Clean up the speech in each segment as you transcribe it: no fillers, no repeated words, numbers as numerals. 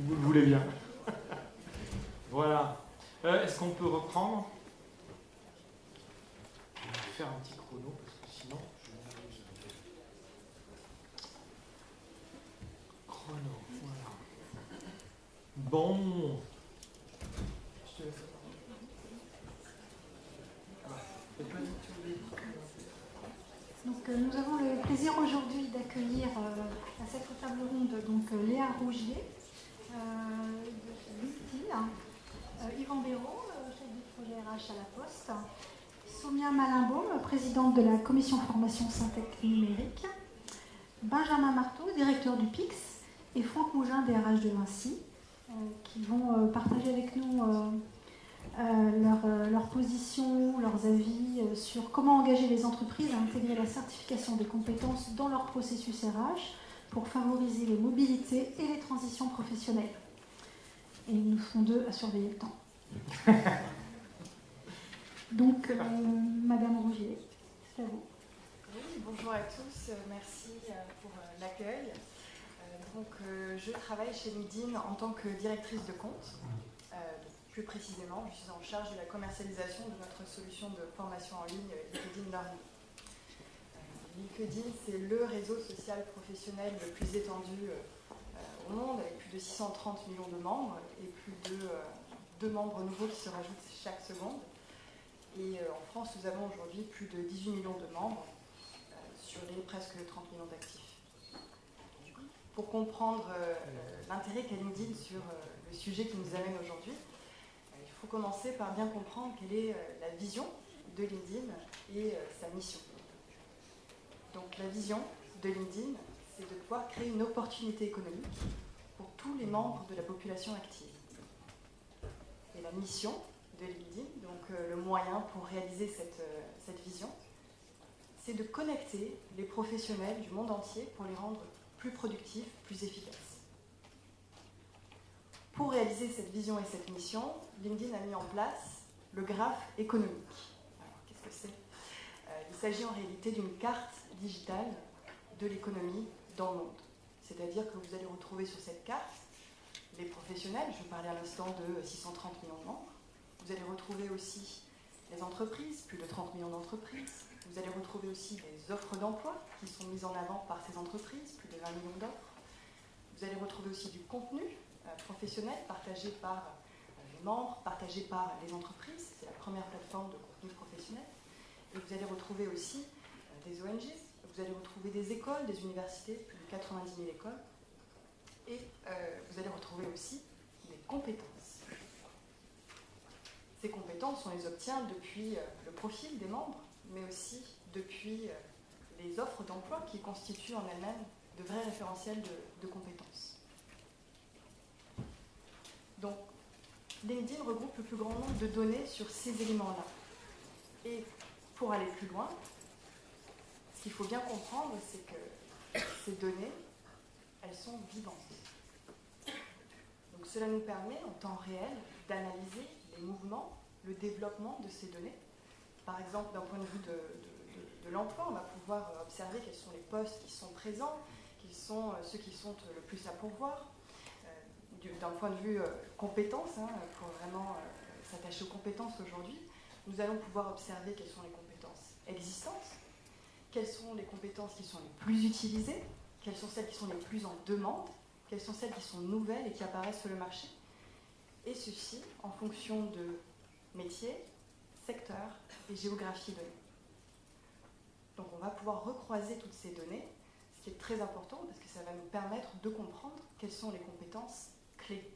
Vous le voulez bien. Voilà. Est-ce qu'on peut reprendre? Je vais faire un petit chrono parce que sinon je m'amuse. Chrono, voilà. Bon. Je te laisse. Donc, nous avons le plaisir aujourd'hui d'accueillir à cette table ronde Léa Rougier de LinkedIn, Yvan Béraud, chef du projet RH à la Poste, Soumia Malimbaum, présidente de la commission formation Syntec numérique, Benjamin Marteau, directeur du PIX, et Franck Mougin, DRH de Vinci, qui vont partager avec nous leur position, leurs avis sur comment engager les entreprises à intégrer la certification des compétences dans leur processus RH pour favoriser les mobilités et les transitions professionnelles. Et ils nous font deux à surveiller le temps. Donc, Madame Rougier, c'est à vous. Oui, bonjour à tous, merci pour l'accueil. Je travaille chez LinkedIn en tant que directrice de compte. Plus précisément, je suis en charge de la commercialisation de notre solution de formation en ligne LinkedIn Learning. LinkedIn, c'est le réseau social professionnel le plus étendu au monde, avec plus de 630 millions de membres et plus de 2 membres nouveaux qui se rajoutent chaque seconde. Et en France, nous avons aujourd'hui plus de 18 millions de membres sur les presque 30 millions d'actifs. Pour comprendre l'intérêt qu'a LinkedIn sur le sujet qui nous amène aujourd'hui, il faut commencer par bien comprendre quelle est la vision de LinkedIn et sa mission. Donc la vision de LinkedIn, c'est de pouvoir créer une opportunité économique pour tous les membres de la population active. Et la mission de LinkedIn, donc le moyen pour réaliser cette vision, c'est de connecter les professionnels du monde entier pour les rendre plus productifs, plus efficaces. Pour réaliser cette vision et cette mission, LinkedIn a mis en place le graphe économique. Alors, qu'est-ce que c'est ? Il s'agit en réalité d'une carte digitale de l'économie dans le monde. C'est-à-dire que vous allez retrouver sur cette carte les professionnels, je parlais à l'instant de 630 millions de membres. Vous allez retrouver aussi les entreprises, plus de 30 millions d'entreprises. Vous allez retrouver aussi des offres d'emploi qui sont mises en avant par ces entreprises, plus de 20 millions d'offres. Vous allez retrouver aussi du contenu professionnel partagé par les membres, partagé par les entreprises. C'est la première plateforme de contenu professionnel. Et vous allez retrouver aussi des ONG, vous allez retrouver des écoles, des universités, plus de 90 000 écoles. Et vous allez retrouver aussi des compétences. Ces compétences, on les obtient depuis le profil des membres, mais aussi depuis les offres d'emploi qui constituent en elles-mêmes de vrais référentiels de compétences. Donc, LinkedIn regroupe le plus grand nombre de données sur ces éléments-là. Et pour aller plus loin, ce qu'il faut bien comprendre, c'est que ces données, elles sont vivantes. Donc cela nous permet, en temps réel, d'analyser les mouvements, le développement de ces données. Par exemple, d'un point de vue de l'emploi, on va pouvoir observer quels sont les postes qui sont présents, quels sont ceux qui sont le plus à pourvoir. D'un point de vue compétences, pour vraiment s'attacher aux compétences aujourd'hui, nous allons pouvoir observer quelles sont les compétences existantes, quelles sont les compétences qui sont les plus utilisées, quelles sont celles qui sont les plus en demande, quelles sont celles qui sont nouvelles et qui apparaissent sur le marché, et ceci en fonction de métier, secteur et géographie donnée. Donc on va pouvoir recroiser toutes ces données, ce qui est très important parce que ça va nous permettre de comprendre quelles sont les compétences clés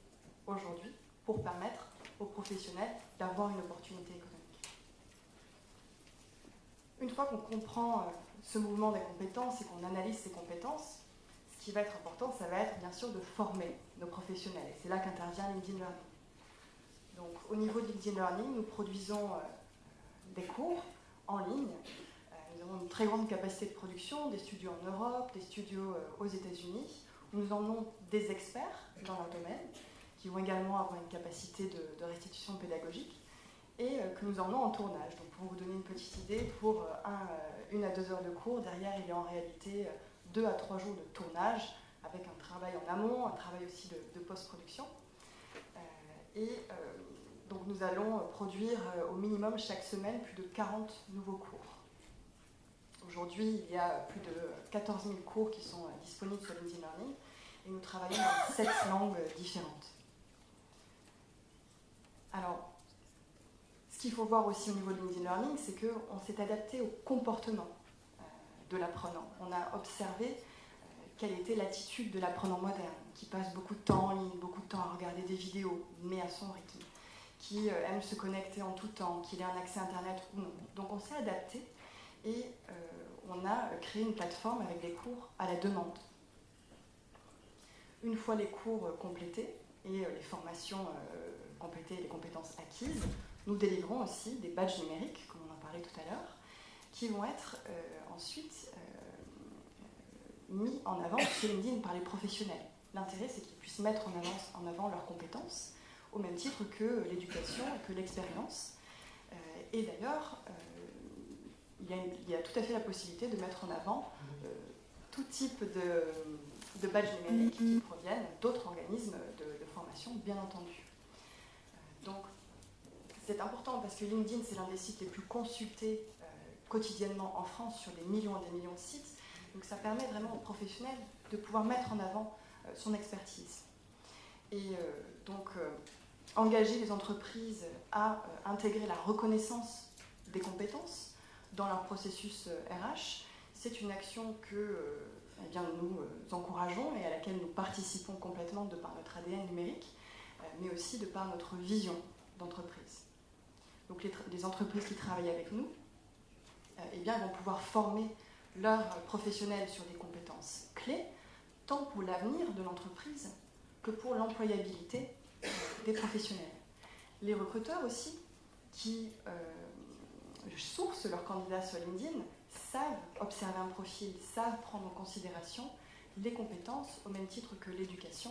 aujourd'hui pour permettre aux professionnels d'avoir une opportunité économique. Une fois qu'on comprend ce mouvement des compétences et qu'on analyse ces compétences, ce qui va être important, ça va être bien sûr de former nos professionnels. Et c'est là qu'intervient LinkedIn Learning. Donc au niveau de LinkedIn Learning, nous produisons des cours en ligne. Nous avons une très grande capacité de production, des studios en Europe, des studios aux États-Unis, où nous emmenons des experts dans leur domaine, qui vont également avoir une capacité de restitution pédagogique, et que nous emmenons en tournage. Donc pour vous donner une petite idée, pour 1 à 2 heures de cours, derrière il y a en réalité 2 à 3 jours de tournage avec un travail en amont, un travail aussi de post-production. Donc nous allons produire au minimum chaque semaine plus de 40 nouveaux cours. Aujourd'hui, il y a plus de 14 000 cours qui sont disponibles sur LinkedIn Learning et nous travaillons dans 7 langues différentes. Alors, ce qu'il faut voir aussi au niveau de LinkedIn Learning, c'est qu'on s'est adapté au comportement de l'apprenant. On a observé quelle était l'attitude de l'apprenant moderne, qui passe beaucoup de temps en ligne, beaucoup de temps à regarder des vidéos, mais à son rythme, qui aime se connecter en tout temps, qu'il ait un accès à Internet ou non. Donc on s'est adapté et on a créé une plateforme avec des cours à la demande. Une fois les cours complétés et les formations complétées et les compétences acquises, nous délivrons aussi des badges numériques, comme on en parlait tout à l'heure, qui vont être ensuite mis en avant sur LinkedIn par les professionnels. L'intérêt, c'est qu'ils puissent mettre en avant leurs compétences, au même titre que l'éducation et que l'expérience. Et d'ailleurs, il y a tout à fait la possibilité de mettre en avant tout type de badges numériques qui proviennent d'autres organismes de formation, bien entendu. Donc, c'est important parce que LinkedIn, c'est l'un des sites les plus consultés quotidiennement en France sur des millions et des millions de sites. Donc, ça permet vraiment aux professionnels de pouvoir mettre en avant son expertise. Et donc, engager les entreprises à intégrer la reconnaissance des compétences dans leur processus RH, c'est une action que eh bien, nous encourageons et à laquelle nous participons complètement de par notre ADN numérique, mais aussi de par notre vision d'entreprise. Donc les entreprises qui travaillent avec nous eh bien, vont pouvoir former leurs professionnels sur des compétences clés, tant pour l'avenir de l'entreprise que pour l'employabilité des professionnels. Les recruteurs aussi, qui sourcent leurs candidats sur LinkedIn, savent observer un profil, savent prendre en considération les compétences au même titre que l'éducation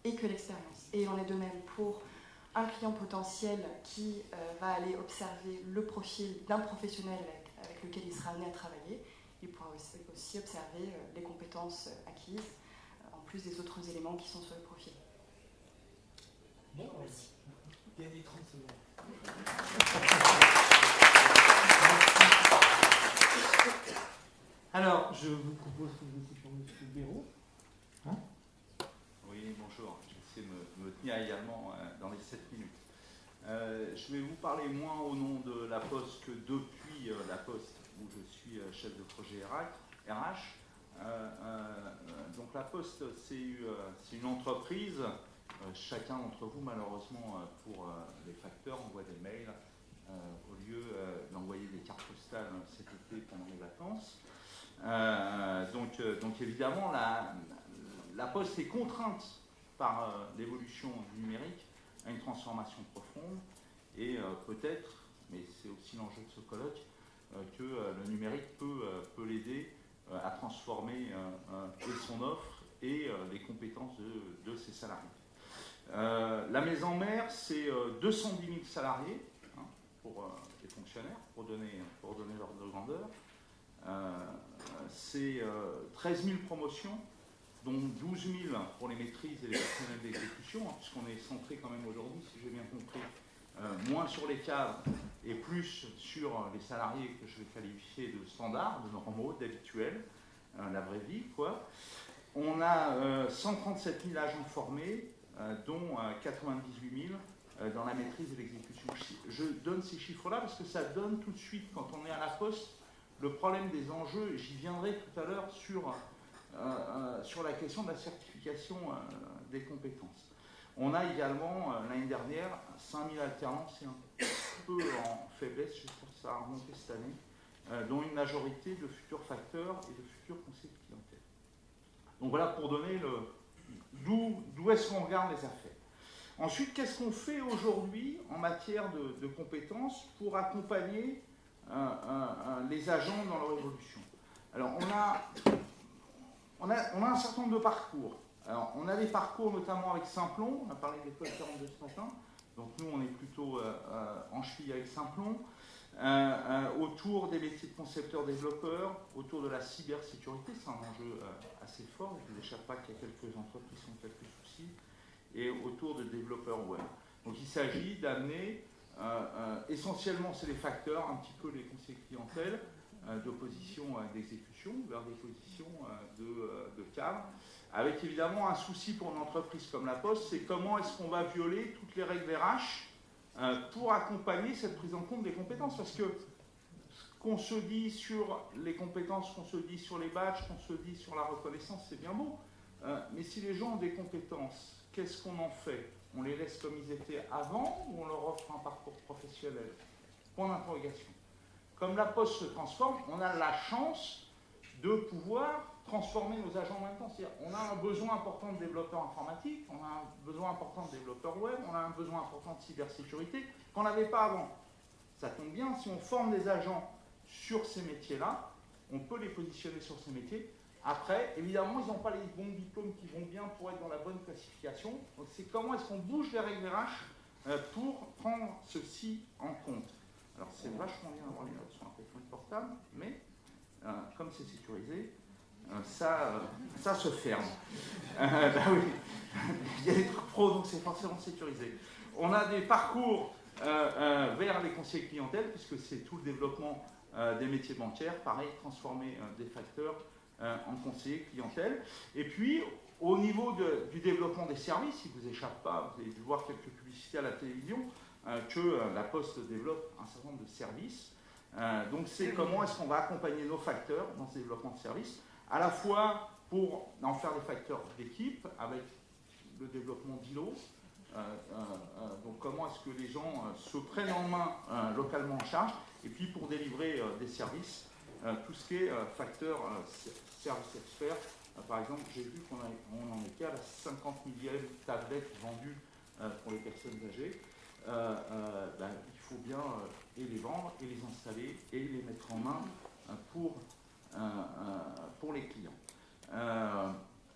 et que l'expérience. Et il en est de même pour un client potentiel qui va aller observer le profil d'un professionnel avec lequel il sera amené à travailler. Il pourra aussi observer les compétences acquises, en plus des autres éléments qui sont sur le profil. Bon, merci. Gagner 30 secondes. Alors, je vous propose que vous écoutiez M. Béraud. Hein? Oui, bonjour. Je vais essayer de me tenir également dans les 7 minutes. Je vais vous parler moins au nom de La Poste que depuis La Poste, où je suis chef de projet RH. Donc La Poste, c'est une entreprise. Chacun d'entre vous, malheureusement, pour les facteurs, envoie des mails au lieu d'envoyer des cartes postales cet été pendant les vacances. Donc évidemment, la Poste est contrainte par l'évolution du numérique à une transformation profonde et peut-être, mais c'est aussi l'enjeu de ce colloque, que le numérique peut l'aider à transformer et son offre et les compétences de ses salariés. La maison mère, c'est 210 000 salariés hein, pour les fonctionnaires, pour donner l'ordre de grandeur. C'est 13 000 promotions, dont 12 000 pour les maîtrises et les personnels d'exécution, hein, puisqu'on est centré quand même aujourd'hui, si j'ai bien compris, moins sur les cadres et plus sur les salariés que je vais qualifier de standards, de normaux, d'habituels, la vraie vie, quoi. On a 137 000 agents formés, dont 98 000 dans la maîtrise et l'exécution. Je donne ces chiffres-là parce que ça donne tout de suite, quand on est à la Poste, le problème des enjeux. J'y viendrai tout à l'heure sur la question de la certification des compétences. On a également, l'année dernière, 5 000 alternants, c'est un peu en faiblesse, j'espère que ça va remonter cette année, dont une majorité de futurs facteurs et de futurs conseillers de clientèle. Donc voilà pour donner d'où est-ce qu'on regarde les affaires. Ensuite, qu'est-ce qu'on fait aujourd'hui en matière de compétences pour accompagner les agents dans leur évolution? Alors, on a un certain nombre de parcours. Alors, on a des parcours notamment avec Simplon, on a parlé d'école 42 ce matin, donc nous on est plutôt en cheville avec Simplon. autour des métiers de concepteur-développeur, autour de la cybersécurité, c'est un enjeu assez fort, il ne vous échappe pas qu'il y a quelques entreprises qui ont quelques soucis, et autour de développeurs web. Donc il s'agit d'amener, essentiellement c'est les facteurs, un petit peu les conseils clientèle, d'opposition d'exécution vers des positions de cadre, avec évidemment un souci pour une entreprise comme La Poste, c'est comment est-ce qu'on va violer toutes les règles RH pour accompagner cette prise en compte des compétences. Parce que ce qu'on se dit sur les compétences, qu'on se dit sur les badges, qu'on se dit sur la reconnaissance, c'est bien beau. Mais si les gens ont des compétences, qu'est-ce qu'on en fait? On les laisse comme ils étaient avant ou on leur offre un parcours professionnel? Point d'interrogation. Comme La Poste se transforme, on a la chance de pouvoir transformer nos agents en même temps. C'est-à-dire, on a un besoin important de développeurs informatiques, on a un besoin important de développeurs web, on a un besoin important de cybersécurité qu'on n'avait pas avant. Ça tombe bien, si on forme des agents sur ces métiers-là, on peut les positionner sur ces métiers. Après, évidemment, ils n'ont pas les bons diplômes qui vont bien pour être dans la bonne classification. Donc c'est comment est-ce qu'on bouge les règles RH pour prendre ceci en compte. Alors c'est vachement bien d'avoir les notes sur un téléphone portable, mais comme c'est sécurisé, ça se ferme. Bah oui, il y a des trucs pro, donc c'est forcément sécurisé. On a des parcours vers les conseillers clientèle, puisque c'est tout le développement des métiers bancaires, pareil, transformer des facteurs en conseillers clientèle. Et puis, au niveau du développement des services, il ne vous échappe pas, vous avez dû voir quelques publicités à la télévision, que La Poste développe un certain nombre de services. Donc c'est comment est-ce qu'on va accompagner nos facteurs dans ce développement de services, à la fois pour en faire des facteurs d'équipe avec le développement d'îlots, donc comment est-ce que les gens se prennent en main localement en charge, et puis pour délivrer des services, tout ce qui est facteur service expert. Par exemple, j'ai vu qu'on en était à la 50 millième tablette vendue pour les personnes âgées. Il faut bien et les vendre, et les installer, et les mettre en main pour les clients.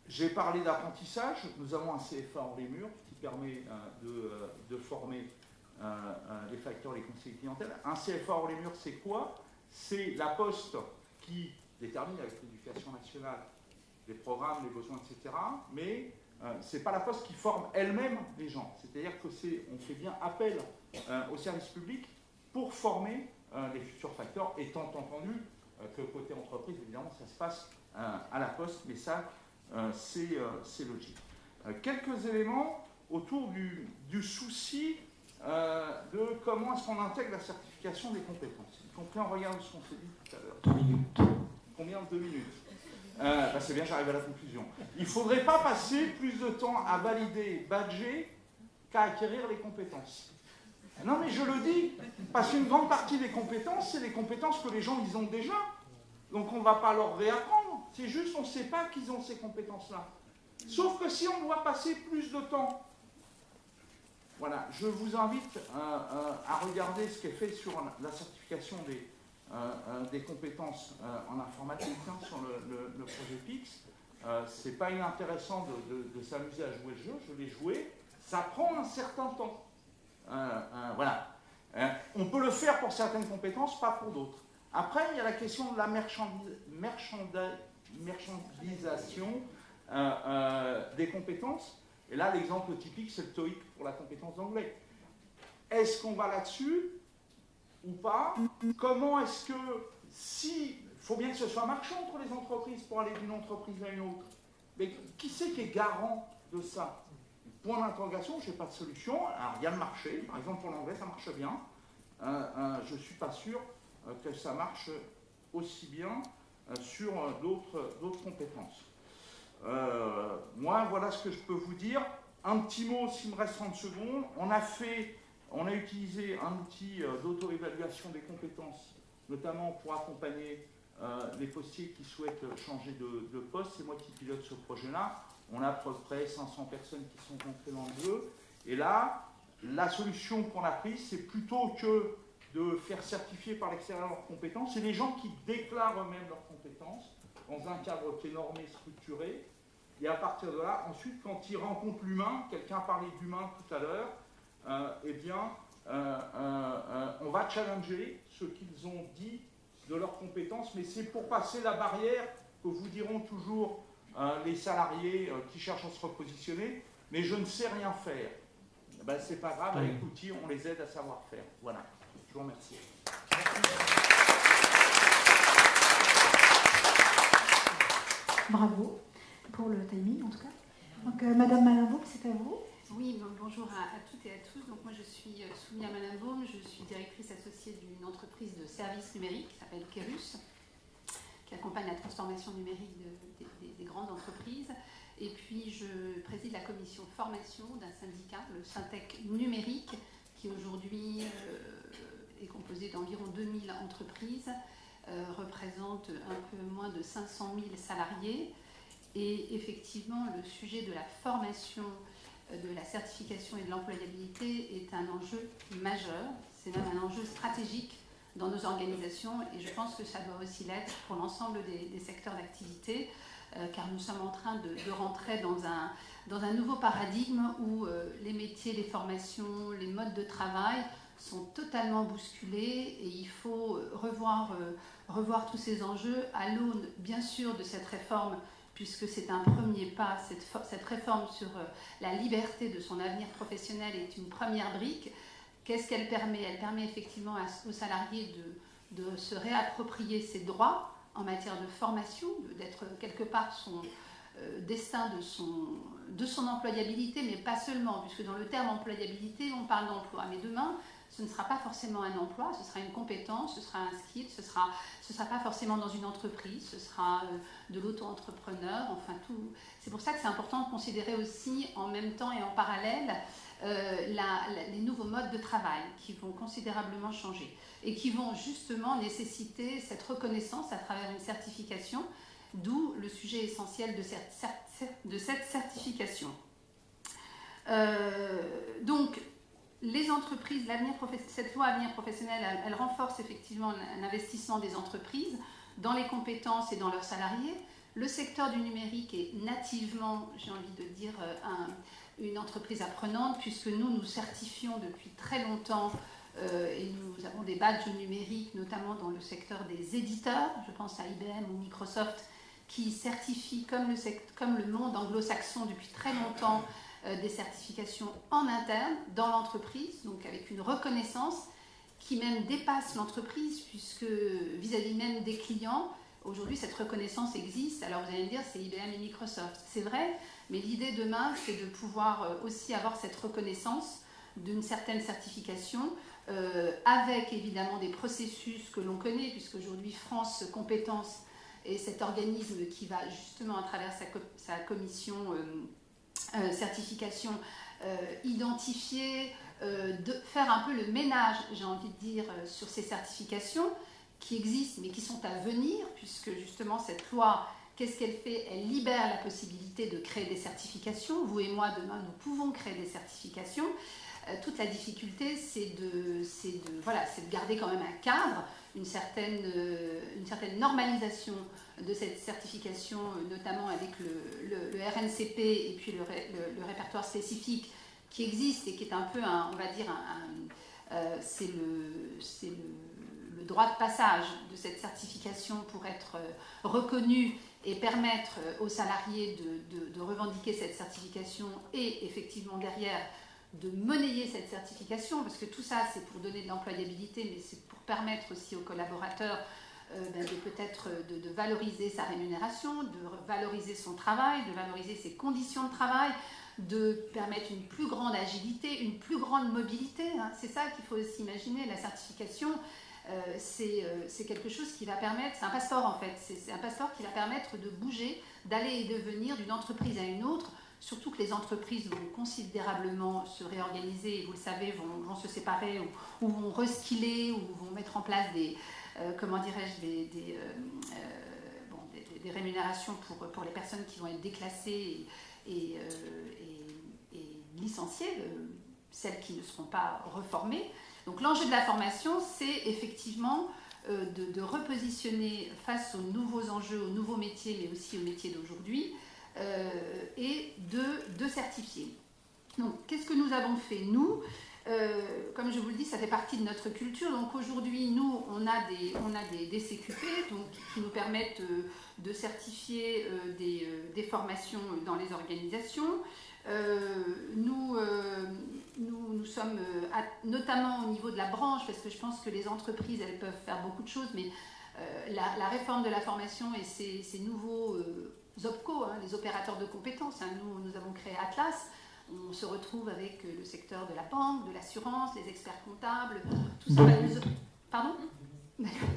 J'ai parlé d'apprentissage. Nous avons un CFA hors les murs qui permet de former les facteurs, les conseillers clientèle. Un CFA hors les murs, c'est quoi? C'est La Poste qui détermine avec l'éducation nationale les programmes, les besoins, etc. Mais ce n'est pas La Poste qui forme elle-même les gens. C'est-à-dire qu'on fait bien appel au service public pour former les futurs facteurs, étant entendu que côté entreprise, évidemment, ça se passe à La Poste, mais ça, c'est logique. Quelques éléments autour du souci de comment est-ce qu'on intègre la certification des compétences, y compris en regard de ce qu'on s'est dit tout à l'heure. 2 minutes. Combien? 2 minutes. C'est bien, j'arrive à la conclusion. Il ne faudrait pas passer plus de temps à valider, badger, qu'à acquérir les compétences. Non, mais je le dis, parce qu'une grande partie des compétences, c'est les compétences que les gens, ils ont déjà. Donc on ne va pas leur réapprendre. C'est juste, on ne sait pas qu'ils ont ces compétences-là. Sauf que si on doit passer plus de temps. Voilà, je vous invite à regarder ce qui est fait sur la certification des compétences en informatique, sur le projet PIX. C'est pas inintéressant de s'amuser à jouer le jeu, je l'ai joué. Ça prend un certain temps. Voilà. On peut le faire pour certaines compétences, pas pour d'autres. Après, il y a la question de la marchandisation des compétences. Et là, l'exemple typique, c'est le TOEIC pour la compétence d'anglais. Est-ce qu'on va là-dessus ou pas? Comment est-ce que, il faut bien que ce soit marchand entre les entreprises pour aller d'une entreprise à une autre. Mais qui c'est qui est garant de ça? Point d'interrogation, je n'ai pas de solution. Alors, il y a le marché. Par exemple, pour l'anglais, ça marche bien. Je ne suis pas sûr que ça marche aussi bien sur d'autres compétences. Moi, voilà ce que je peux vous dire. Un petit mot, s'il me reste 30 secondes. On a utilisé un outil d'auto-évaluation des compétences, notamment pour accompagner les postiers qui souhaitent changer de poste. C'est moi qui pilote ce projet-là. On a à peu près 500 personnes qui sont rentrées dans le jeu. Et là, la solution qu'on a prise, c'est plutôt que de faire certifier par l'extérieur leurs compétences, c'est les gens qui déclarent eux-mêmes leurs compétences dans un cadre qui est normé, structuré. Et à partir de là, ensuite, quand ils rencontrent l'humain, quelqu'un parlait d'humain tout à l'heure, eh bien, on va challenger ce qu'ils ont dit de leurs compétences, mais c'est pour passer la barrière que vous diront toujours les salariés qui cherchent à se repositionner, mais je ne sais rien faire. Ben, c'est pas grave, avec l'outil, on les aide à savoir faire. Voilà, je vous remercie. Bravo pour le timing en tout cas. Donc Madame Malinbaum, c'est à vous. Oui, bonjour à toutes et à tous. Donc moi je suis Soumia Malinbaum, je suis directrice associée d'une entreprise de services numériques qui s'appelle Kerus, qui accompagne la transformation numérique des grandes entreprises. Et puis je préside la commission formation d'un syndicat, le Syntec numérique, qui aujourd'hui est composé d'environ 2000 entreprises, représente un peu moins de 500 000 salariés. Et effectivement, le sujet de la formation, de la certification et de l'employabilité est un enjeu majeur. C'est même un enjeu stratégique dans nos organisations et je pense que ça doit aussi l'être pour l'ensemble des secteurs d'activité, car nous sommes en train de rentrer dans un nouveau paradigme où les métiers, les formations, les modes de travail sont totalement bousculés et il faut revoir tous ces enjeux à l'aune, bien sûr, de cette réforme, puisque c'est un premier pas, cette réforme sur la liberté de son avenir professionnel est une première brique. Qu'est-ce qu'elle permet? Elle permet effectivement aux salariés de se réapproprier ses droits en matière de formation, d'être quelque part son destin de son employabilité, mais pas seulement, puisque dans le terme employabilité, on parle d'emploi. Mais demain, ce ne sera pas forcément un emploi, ce sera une compétence, ce sera un skill, ce sera pas forcément dans une entreprise, ce sera de l'auto-entrepreneur, enfin tout. C'est pour ça que c'est important de considérer aussi en même temps et en parallèle les nouveaux modes de travail qui vont considérablement changer et qui vont justement nécessiter cette reconnaissance à travers une certification, d'où le sujet essentiel de cette certification. Donc, les entreprises, cette loi Avenir professionnel, elle renforce effectivement l'investissement des entreprises dans les compétences et dans leurs salariés. Le secteur du numérique est nativement, j'ai envie de dire, une entreprise apprenante, puisque nous certifions depuis très longtemps et nous avons des badges numériques, notamment dans le secteur des éditeurs, je pense à IBM ou Microsoft, qui certifient, comme le monde anglo-saxon depuis très longtemps, des certifications en interne dans l'entreprise, donc avec une reconnaissance qui même dépasse l'entreprise, puisque vis-à-vis même des clients, aujourd'hui cette reconnaissance existe. Alors vous allez me dire, c'est IBM et Microsoft, c'est vrai, mais l'idée demain, c'est de pouvoir aussi avoir cette reconnaissance d'une certaine certification, avec évidemment des processus que l'on connaît, puisqu'aujourd'hui France Compétences est cet organisme qui va justement à travers sa commission certification, identifier, faire un peu le ménage, j'ai envie de dire, sur ces certifications qui existent mais qui sont à venir, puisque justement cette loi, qu'est-ce qu'elle fait? Elle libère la possibilité de créer des certifications. Vous et moi, demain, nous pouvons créer des certifications. Toute la difficulté, c'est de garder quand même un cadre, une certaine normalisation de cette certification, notamment avec le RNCP et puis le répertoire spécifique qui existe et qui est un peu, on va dire, c'est le droit de passage de cette certification pour être reconnu et permettre aux salariés de revendiquer cette certification et effectivement derrière de monnayer cette certification, parce que tout ça c'est pour donner de l'employabilité, mais c'est pour permettre aussi aux collaborateurs de valoriser sa rémunération, de valoriser son travail, de valoriser ses conditions de travail, de permettre une plus grande agilité, une plus grande mobilité. C'est ça qu'il faut aussi imaginer. La certification, c'est quelque chose qui va permettre, c'est un passeport en fait, c'est un passeport qui va permettre de bouger, d'aller et de venir d'une entreprise à une autre. Surtout que les entreprises vont considérablement se réorganiser, et vous le savez, vont se séparer ou vont reskiller ou vont mettre en place des rémunérations pour les personnes qui vont être déclassées et licenciées, celles qui ne seront pas reformées. Donc l'enjeu de la formation, c'est effectivement de repositionner face aux nouveaux enjeux, aux nouveaux métiers, mais aussi aux métiers d'aujourd'hui, et de certifier. Donc, qu'est-ce que nous avons fait, nous? Comme je vous le dis, ça fait partie de notre culture. Donc aujourd'hui, nous, on a des CQP donc, qui nous permettent de certifier des formations dans les organisations. Nous sommes, notamment au niveau de la branche, parce que je pense que les entreprises, elles peuvent faire beaucoup de choses, mais la réforme de la formation et ces nouveaux OPCO, hein, les opérateurs de compétences, hein, nous avons créé Atlas. On se retrouve avec le secteur de la banque, de l'assurance, les experts comptables. Tout ça va nous... Pardon ?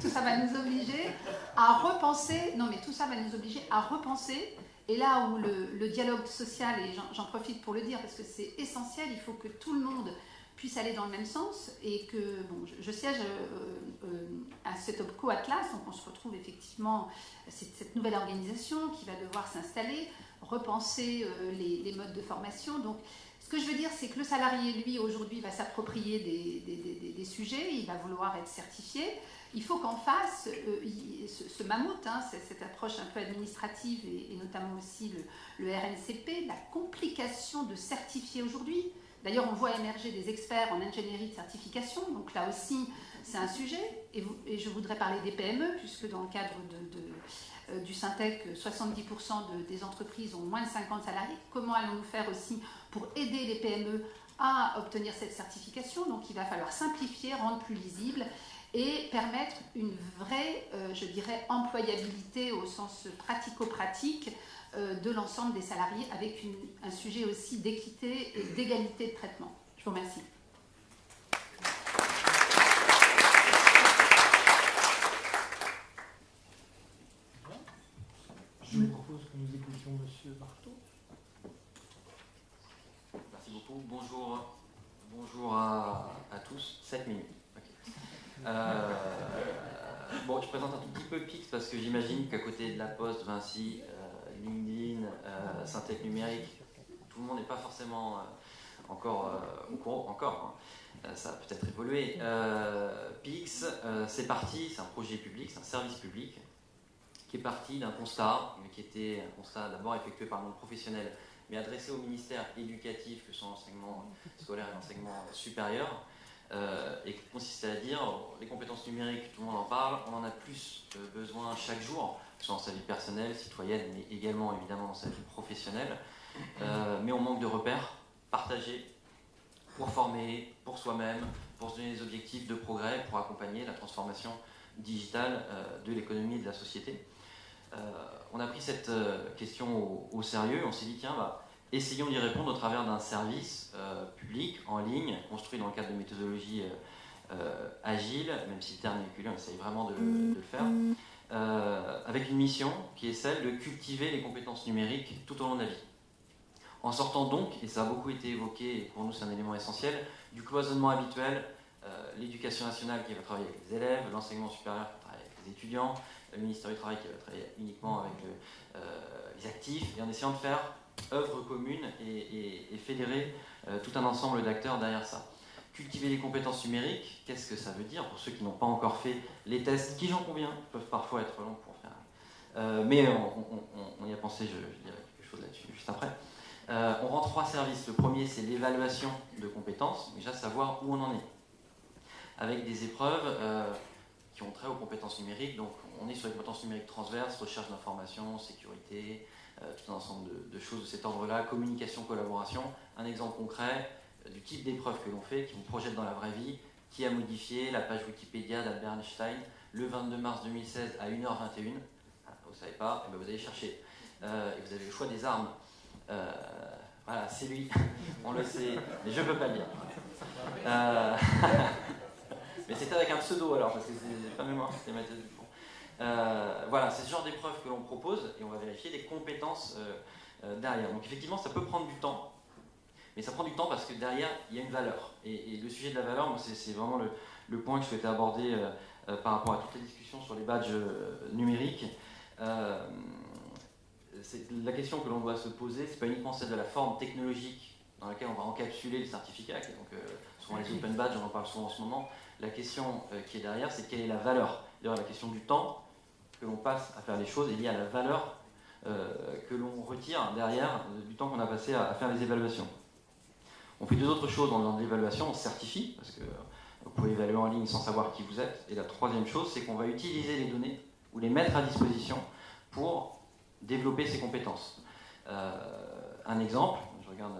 Tout ça va nous obliger à repenser. Non, mais tout ça va nous obliger à repenser. Et là où le dialogue social, et j'en profite pour le dire parce que c'est essentiel, il faut que tout le monde puisse aller dans le même sens. Et que, bon, je siège à cet OPCO Atlas, donc on se retrouve effectivement, cette nouvelle organisation qui va devoir s'installer, repenser les modes de formation. Donc, ce que je veux dire, c'est que le salarié, lui, aujourd'hui, va s'approprier des sujets, il va vouloir être certifié. Il faut qu'en face, ce mammouth, hein, cette approche un peu administrative et notamment aussi le RNCP, la complication de certifier aujourd'hui. D'ailleurs, on voit émerger des experts en ingénierie de certification, donc là aussi, c'est un sujet. Et je voudrais parler des PME, puisque dans le cadre du Syntec, 70% des entreprises ont moins de 50 salariés. Comment allons-nous faire aussi pour aider les PME à obtenir cette certification? Donc il va falloir simplifier, rendre plus lisible et permettre une vraie, je dirais, employabilité au sens pratico-pratique de l'ensemble des salariés avec un sujet aussi d'équité et d'égalité de traitement. Je vous remercie. Je vous propose que nous écoutions M. Barthaud. Merci beaucoup. Bonjour à tous. 7 minutes. Okay. Bon, je présente un tout petit peu Pix parce que j'imagine qu'à côté de La Poste, Vinci, LinkedIn, Syntec Numérique, tout le monde n'est pas forcément encore au courant. Ça a peut-être évolué. Pix, c'est parti, c'est un projet public, c'est un service public qui est parti d'un constat, qui était un constat d'abord effectué par le monde professionnel, mais adressé au ministère éducatif, que sont l'enseignement scolaire et l'enseignement supérieur, et qui consistait à dire, les compétences numériques, tout le monde en parle, on en a plus besoin chaque jour, que ce soit dans sa vie personnelle, citoyenne, mais également évidemment dans sa vie professionnelle, mais on manque de repères partagés pour former, pour soi-même, pour se donner des objectifs de progrès, pour accompagner la transformation digitale de l'économie et de la société. On a pris cette question au sérieux, on s'est dit tiens, essayons d'y répondre au travers d'un service public en ligne, construit dans le cadre de méthodologie agile, même si le terme est véhiculé, on essaye vraiment de le faire, avec une mission qui est celle de cultiver les compétences numériques tout au long de la vie. En sortant donc, et ça a beaucoup été évoqué, et pour nous c'est un élément essentiel, du cloisonnement habituel, l'éducation nationale qui va travailler avec les élèves, l'enseignement supérieur qui va travailler avec les étudiants, le ministère du Travail qui va travailler uniquement avec les actifs, et en essayant de faire œuvre commune et fédérer tout un ensemble d'acteurs derrière ça. Cultiver les compétences numériques, qu'est-ce que ça veut dire pour ceux qui n'ont pas encore fait les tests, qui j'en conviens, peuvent parfois être longs pour faire. Mais on y a pensé, je dirais quelque chose là-dessus juste après. On rend 3 services. Le premier, c'est l'évaluation de compétences, déjà savoir où on en est. Avec des épreuves qui ont trait aux compétences numériques. Donc on est sur les compétences numériques transverses, recherche d'informations, sécurité, tout un ensemble de choses de cet ordre-là, communication, collaboration. Un exemple concret du type d'épreuve que l'on fait, qui vous projette dans la vraie vie, qui a modifié la page Wikipédia d'Albert Einstein le 22 mars 2016 à 1h21. Vous ne savez pas, et bien vous allez chercher. Et vous avez le choix des armes. Voilà, c'est lui, on le sait, mais je ne peux pas le dire. Mais c'était avec un pseudo alors, parce que c'est pas mémoire systématique du fond. Voilà, c'est ce genre d'épreuve que l'on propose et on va vérifier des compétences derrière. Donc effectivement, ça peut prendre du temps, mais ça prend du temps parce que derrière, il y a une valeur. Et le sujet de la valeur, moi, c'est vraiment le point que je souhaitais aborder par rapport à toutes les discussions sur les badges numériques. La question que l'on doit se poser, c'est pas uniquement celle de la forme technologique dans laquelle on va encapsuler le certificat, qui est donc souvent les open badges, on en parle souvent en ce moment. La question qui est derrière, c'est quelle est la valeur. D'ailleurs, la question du temps que l'on passe à faire les choses est liée à la valeur que l'on retire derrière du temps qu'on a passé à faire les évaluations. On fait deux autres choses dans l'évaluation, on se certifie, parce que vous pouvez évaluer en ligne sans savoir qui vous êtes. Et la troisième chose, c'est qu'on va utiliser les données ou les mettre à disposition pour développer ses compétences. Un exemple, je regarde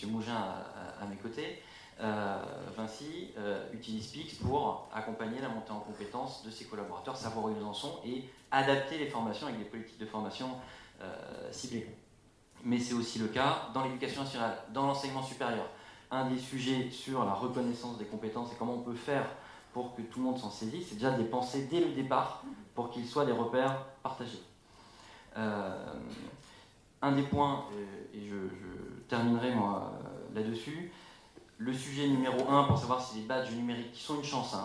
M. Mougin à mes côtés, Vinci utilise Pix pour accompagner la montée en compétences de ses collaborateurs, savoir où ils en sont et adapter les formations avec des politiques de formation ciblées. Mais c'est aussi le cas dans l'éducation nationale, dans l'enseignement supérieur. Un des sujets sur la reconnaissance des compétences et comment on peut faire pour que tout le monde s'en saisisse, c'est déjà de les penser dès le départ pour qu'ils soient des repères partagés. Un des points, et je terminerai moi là-dessus, le sujet numéro 1 pour savoir si les badges numériques, qui sont une chance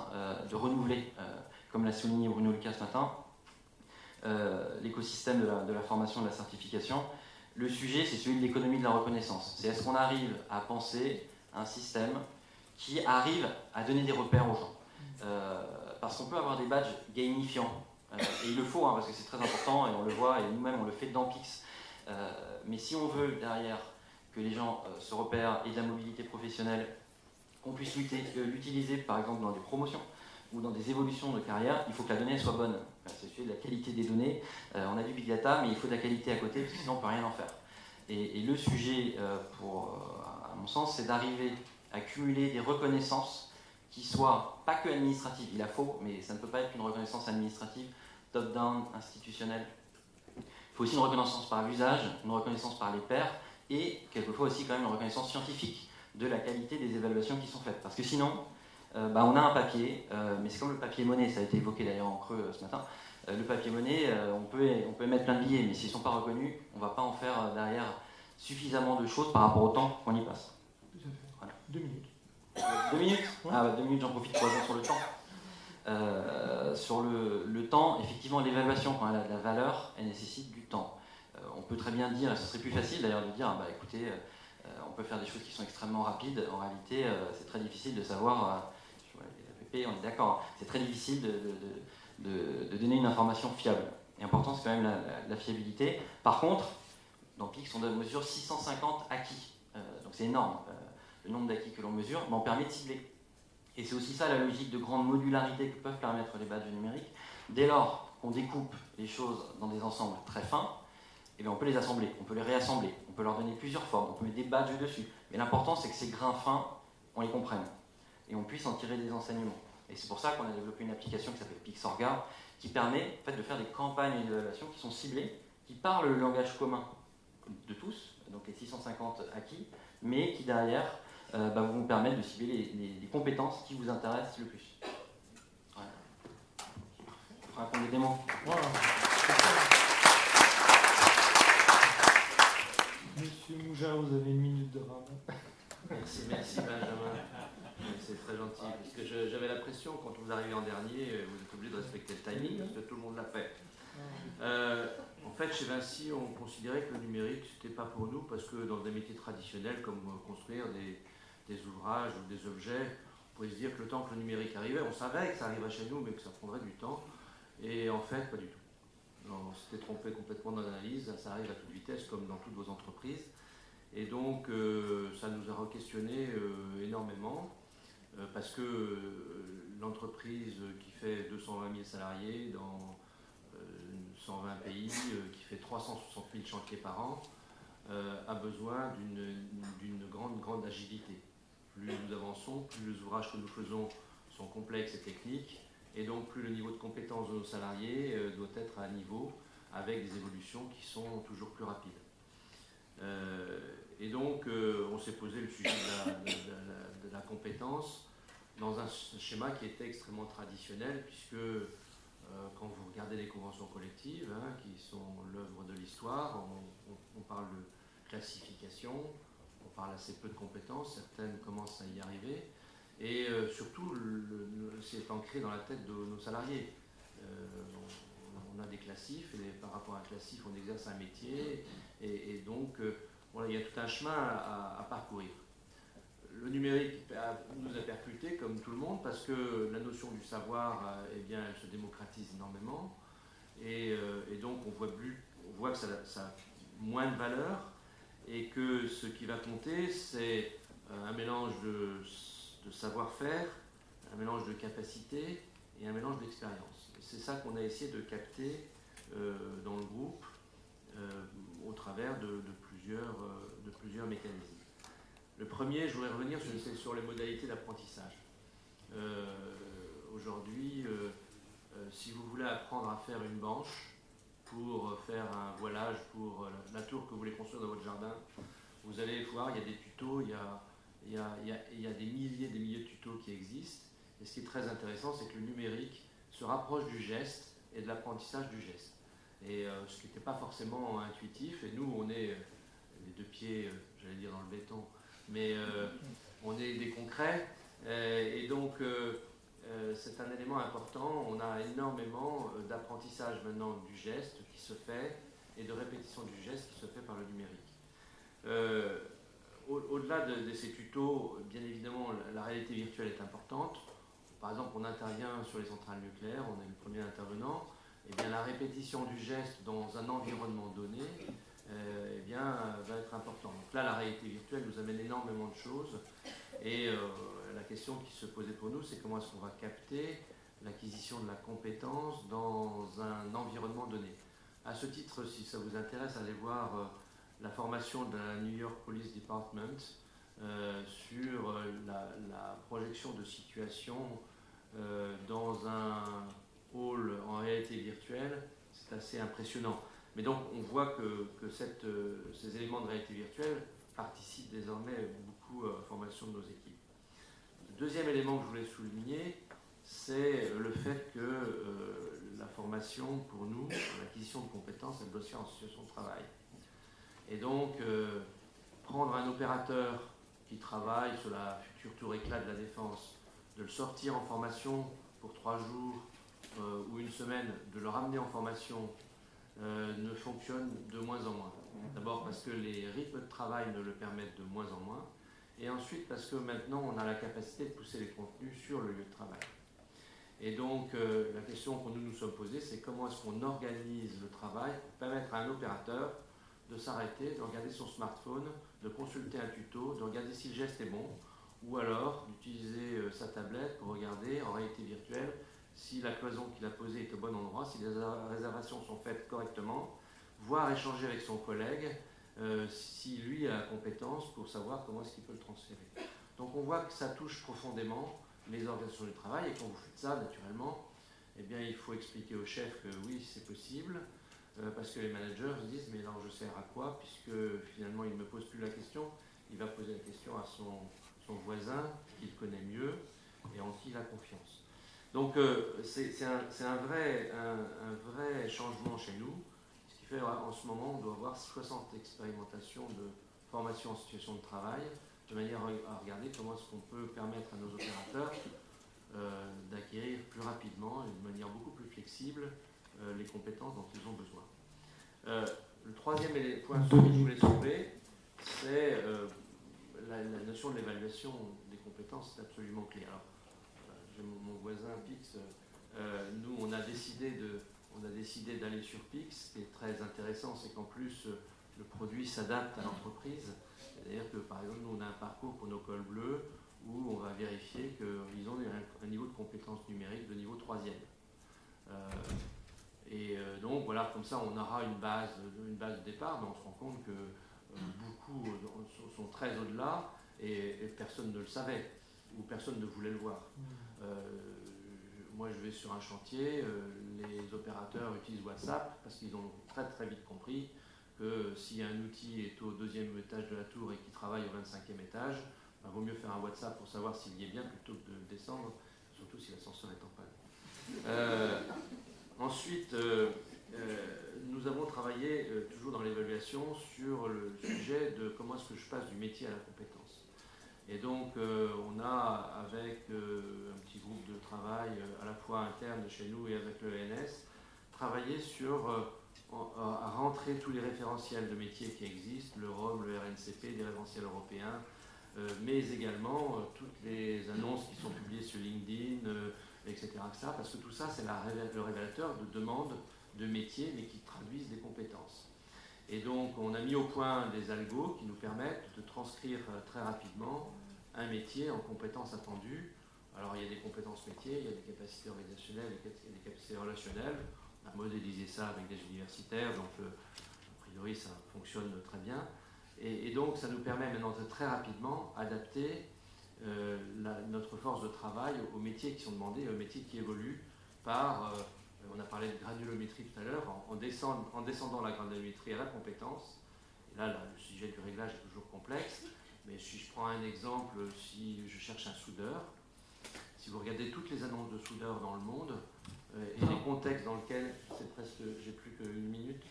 de renouveler, comme l'a souligné Bruno Lucas ce matin, l'écosystème de la formation et de la certification, le sujet c'est celui de l'économie de la reconnaissance. C'est est-ce qu'on arrive à penser un système qui arrive à donner des repères aux gens. Parce qu'on peut avoir des badges gamifiants, et il le faut, parce que c'est très important, et on le voit, et nous-mêmes on le fait dans Pix. Mais si on veut derrière que les gens se repèrent et de la mobilité professionnelle, qu'on puisse l'utiliser par exemple dans des promotions ou dans des évolutions de carrière, il faut que la donnée soit bonne. C'est celui de la qualité des données. On a du big data, mais il faut de la qualité à côté, parce que sinon on ne peut rien en faire. Et le sujet, à mon sens, c'est d'arriver à cumuler des reconnaissances qui soient pas que administratives. Il la faut, mais ça ne peut pas être une reconnaissance administrative, top-down, institutionnelle. Il faut aussi une reconnaissance par l'usage, une reconnaissance par les pairs, et quelquefois aussi quand même une reconnaissance scientifique de la qualité des évaluations qui sont faites. Parce que sinon, on a un papier, mais c'est comme le papier monnaie, ça a été évoqué d'ailleurs en creux ce matin. Le papier monnaie, on peut mettre plein de billets, mais s'ils ne sont pas reconnus, on ne va pas en faire derrière suffisamment de choses par rapport au temps qu'on y passe. Tout à fait. Voilà. 2 minutes. 2 minutes ? Ah, 2 minutes, j'en profite pour dire sur le temps. Sur le temps, effectivement, l'évaluation, quand elle a de la valeur, elle nécessite du temps. On peut très bien dire, et ce serait plus facile d'ailleurs de dire, écoutez, on peut faire des choses qui sont extrêmement rapides. En réalité, c'est très difficile de savoir, je vois les APP, on est d'accord, c'est très difficile de donner une information fiable. Et important, c'est quand même la fiabilité. Par contre, dans Pix, on mesure 650 acquis. Donc c'est énorme. Le nombre d'acquis que l'on mesure, mais on permet de cibler. Et c'est aussi ça la logique de grande modularité que peuvent permettre les badges numériques. Dès lors qu'on découpe les choses dans des ensembles très fins, eh bien on peut les assembler, on peut les réassembler, on peut leur donner plusieurs formes, on peut mettre des badges dessus. Mais l'important, c'est que ces grains fins, on les comprenne et on puisse en tirer des enseignements. Et c'est pour ça qu'on a développé une application qui s'appelle Pixorga, qui permet en fait, de faire des campagnes d'évaluation qui sont ciblées, qui parlent le langage commun de tous, donc les 650 acquis, mais qui derrière vont permettre de cibler les compétences qui vous intéressent le plus. Voilà. Je ferai un compte des démos. Voilà. Monsieur Mougin, vous avez 1 minute de rame. Merci Benjamin. C'est très gentil. Parce que j'avais l'impression, quand vous arrivez en dernier, vous êtes obligé de respecter le timing, parce que tout le monde l'a fait. En fait, chez Vinci, on considérait que le numérique, c'était pas pour nous, parce que dans des métiers traditionnels, comme construire des ouvrages ou des objets, on pouvait se dire que le temps que le numérique arrivait, on savait que ça arrivait chez nous, mais que ça prendrait du temps. Et en fait, pas du tout. On s'était trompé complètement dans l'analyse, ça arrive à toute vitesse, comme dans toutes vos entreprises. Et donc, ça nous a re-questionné énormément, parce que l'entreprise qui fait 220 000 salariés dans 120 pays, qui fait 360 000 chantiers par an, a besoin d'une grande agilité. Plus nous avançons, plus les ouvrages que nous faisons sont complexes et techniques, et donc plus le niveau de compétence de nos salariés doit être à un niveau avec des évolutions qui sont toujours plus rapides. Et donc on s'est posé le sujet de la compétence dans un schéma qui était extrêmement traditionnel, puisque quand vous regardez les conventions collectives, qui sont l'œuvre de l'histoire, on parle de classification, on parle assez peu de compétences, certaines commencent à y arriver, et surtout c'est ancré dans la tête de nos salariés. On a des classifs, et par rapport à un classif, on exerce un métier, et donc voilà, il y a tout un chemin à parcourir. Le numérique nous a percuté comme tout le monde, parce que la notion du savoir, elle se démocratise énormément, et donc on voit que ça a moins de valeur, et que ce qui va compter, c'est un mélange de savoir-faire, un mélange de capacité et un mélange d'expérience. C'est ça qu'on a essayé de capter dans le groupe au travers de plusieurs mécanismes. Le premier, je voudrais revenir sur les modalités d'apprentissage. Aujourd'hui, si vous voulez apprendre à faire une banche pour faire un voilage pour la tour que vous voulez construire dans votre jardin, vous allez voir, il y a des tutos, il y a des milliers de tutos qui existent. Et ce qui est très intéressant, c'est que le numérique se rapproche du geste et de l'apprentissage du geste. Et ce qui n'était pas forcément intuitif. Et nous, on est les deux pieds, j'allais dire dans le béton, mais on est des concrets. Et donc, c'est un élément important. On a énormément d'apprentissage maintenant du geste qui se fait et de répétition du geste qui se fait par le numérique. Au-delà de ces tutos, bien évidemment, la réalité virtuelle est importante. Par exemple, on intervient sur les centrales nucléaires, on est le premier intervenant. Eh bien, la répétition du geste dans un environnement donné eh bien, va être importante. Donc là, la réalité virtuelle nous amène énormément de choses. Et la question qui se posait pour nous, c'est comment est-ce qu'on va capter l'acquisition de la compétence dans un environnement donné. À ce titre, si ça vous intéresse, allez voir la formation de la New York Police Department sur la projection de situation dans un hall en réalité virtuelle. C'est assez impressionnant. Mais donc on voit que ces éléments de réalité virtuelle participent désormais beaucoup à la formation de nos équipes. Le deuxième élément que je voulais souligner, c'est le fait que la formation, pour nous, l'acquisition de compétences, elle doit se faire en situation de travail. Et donc, prendre un opérateur qui travaille sur la future tour éclat de la Défense, de le sortir en formation pour 3 jours ou une semaine, de le ramener en formation, ne fonctionne de moins en moins. D'abord parce que les rythmes de travail ne le permettent de moins en moins, et ensuite parce que maintenant on a la capacité de pousser les contenus sur le lieu de travail. Et donc la question que nous nous sommes posée, c'est comment est-ce qu'on organise le travail pour permettre à un opérateur de s'arrêter, de regarder son smartphone, de consulter un tuto, de regarder si le geste est bon, ou alors d'utiliser sa tablette pour regarder en réalité virtuelle si la cloison qu'il a posée est au bon endroit, si les réservations sont faites correctement, voire échanger avec son collègue si lui a la compétence pour savoir comment est-ce qu'il peut le transférer. Donc on voit que ça touche profondément les organisations du travail, et quand vous faites ça, naturellement, eh bien, il faut expliquer au chef que oui, c'est possible, parce que les managers se disent, mais alors je sers à quoi, puisque finalement il ne me pose plus la question, il va poser la question à son voisin, qu'il connaît mieux, et en qui il a confiance. Donc c'est un vrai changement chez nous, ce qui fait en ce moment on doit avoir 60 expérimentations de formation en situation de travail, de manière à regarder comment est-ce qu'on peut permettre à nos opérateurs d'acquérir plus rapidement et de manière beaucoup plus flexible les compétences dont ils ont besoin. Le troisième point que je voulais soulever, c'est la notion de l'évaluation des compétences, c'est absolument clé. Alors, j'ai mon voisin Pix, nous on a décidé d'aller sur Pix. Ce qui est très intéressant, c'est qu'en plus le produit s'adapte à l'entreprise. C'est-à-dire que par exemple nous on a un parcours pour nos cols bleus où on va vérifier qu'ils ont un niveau de compétence numérique de niveau 3e. Donc voilà, comme ça on aura une base de départ, mais on se rend compte que beaucoup sont très au-delà et personne ne le savait ou personne ne voulait le voir. Moi je vais sur un chantier, les opérateurs utilisent WhatsApp parce qu'ils ont très très vite compris que si un outil est au 2e étage de la tour et qu'il travaille au 25e étage, il vaut mieux faire un WhatsApp pour savoir s'il y est bien plutôt que de descendre, surtout si l'ascenseur est en panne. Ensuite, nous avons travaillé toujours dans l'évaluation sur le sujet de comment est-ce que je passe du métier à la compétence. Et donc on a, avec un petit groupe de travail à la fois interne chez nous et avec le ENS, travaillé sur à rentrer tous les référentiels de métiers qui existent, le ROM, le RNCP, des référentiels européens, mais également toutes les annonces qui sont publiées sur LinkedIn, etc., parce que tout ça, c'est le révélateur de demandes de métiers, mais qui traduisent des compétences. Et donc, on a mis au point des algos qui nous permettent de transcrire très rapidement un métier en compétences attendues. Alors, il y a des compétences métiers, il y a des capacités organisationnelles, il y a des capacités relationnelles. On a modélisé ça avec des universitaires, donc a priori, ça fonctionne très bien. Et donc, ça nous permet maintenant de très rapidement adapter notre force de travail aux métiers qui sont demandés, aux métiers qui évoluent par, on a parlé de granulométrie tout à l'heure, en descendant la granulométrie à la compétence. Et là, le sujet du réglage est toujours complexe, mais si je prends un exemple, si je cherche un soudeur, si vous regardez toutes les annonces de soudeurs dans le monde, et les contextes dans lesquels, c'est presque, j'ai plus qu'une minute.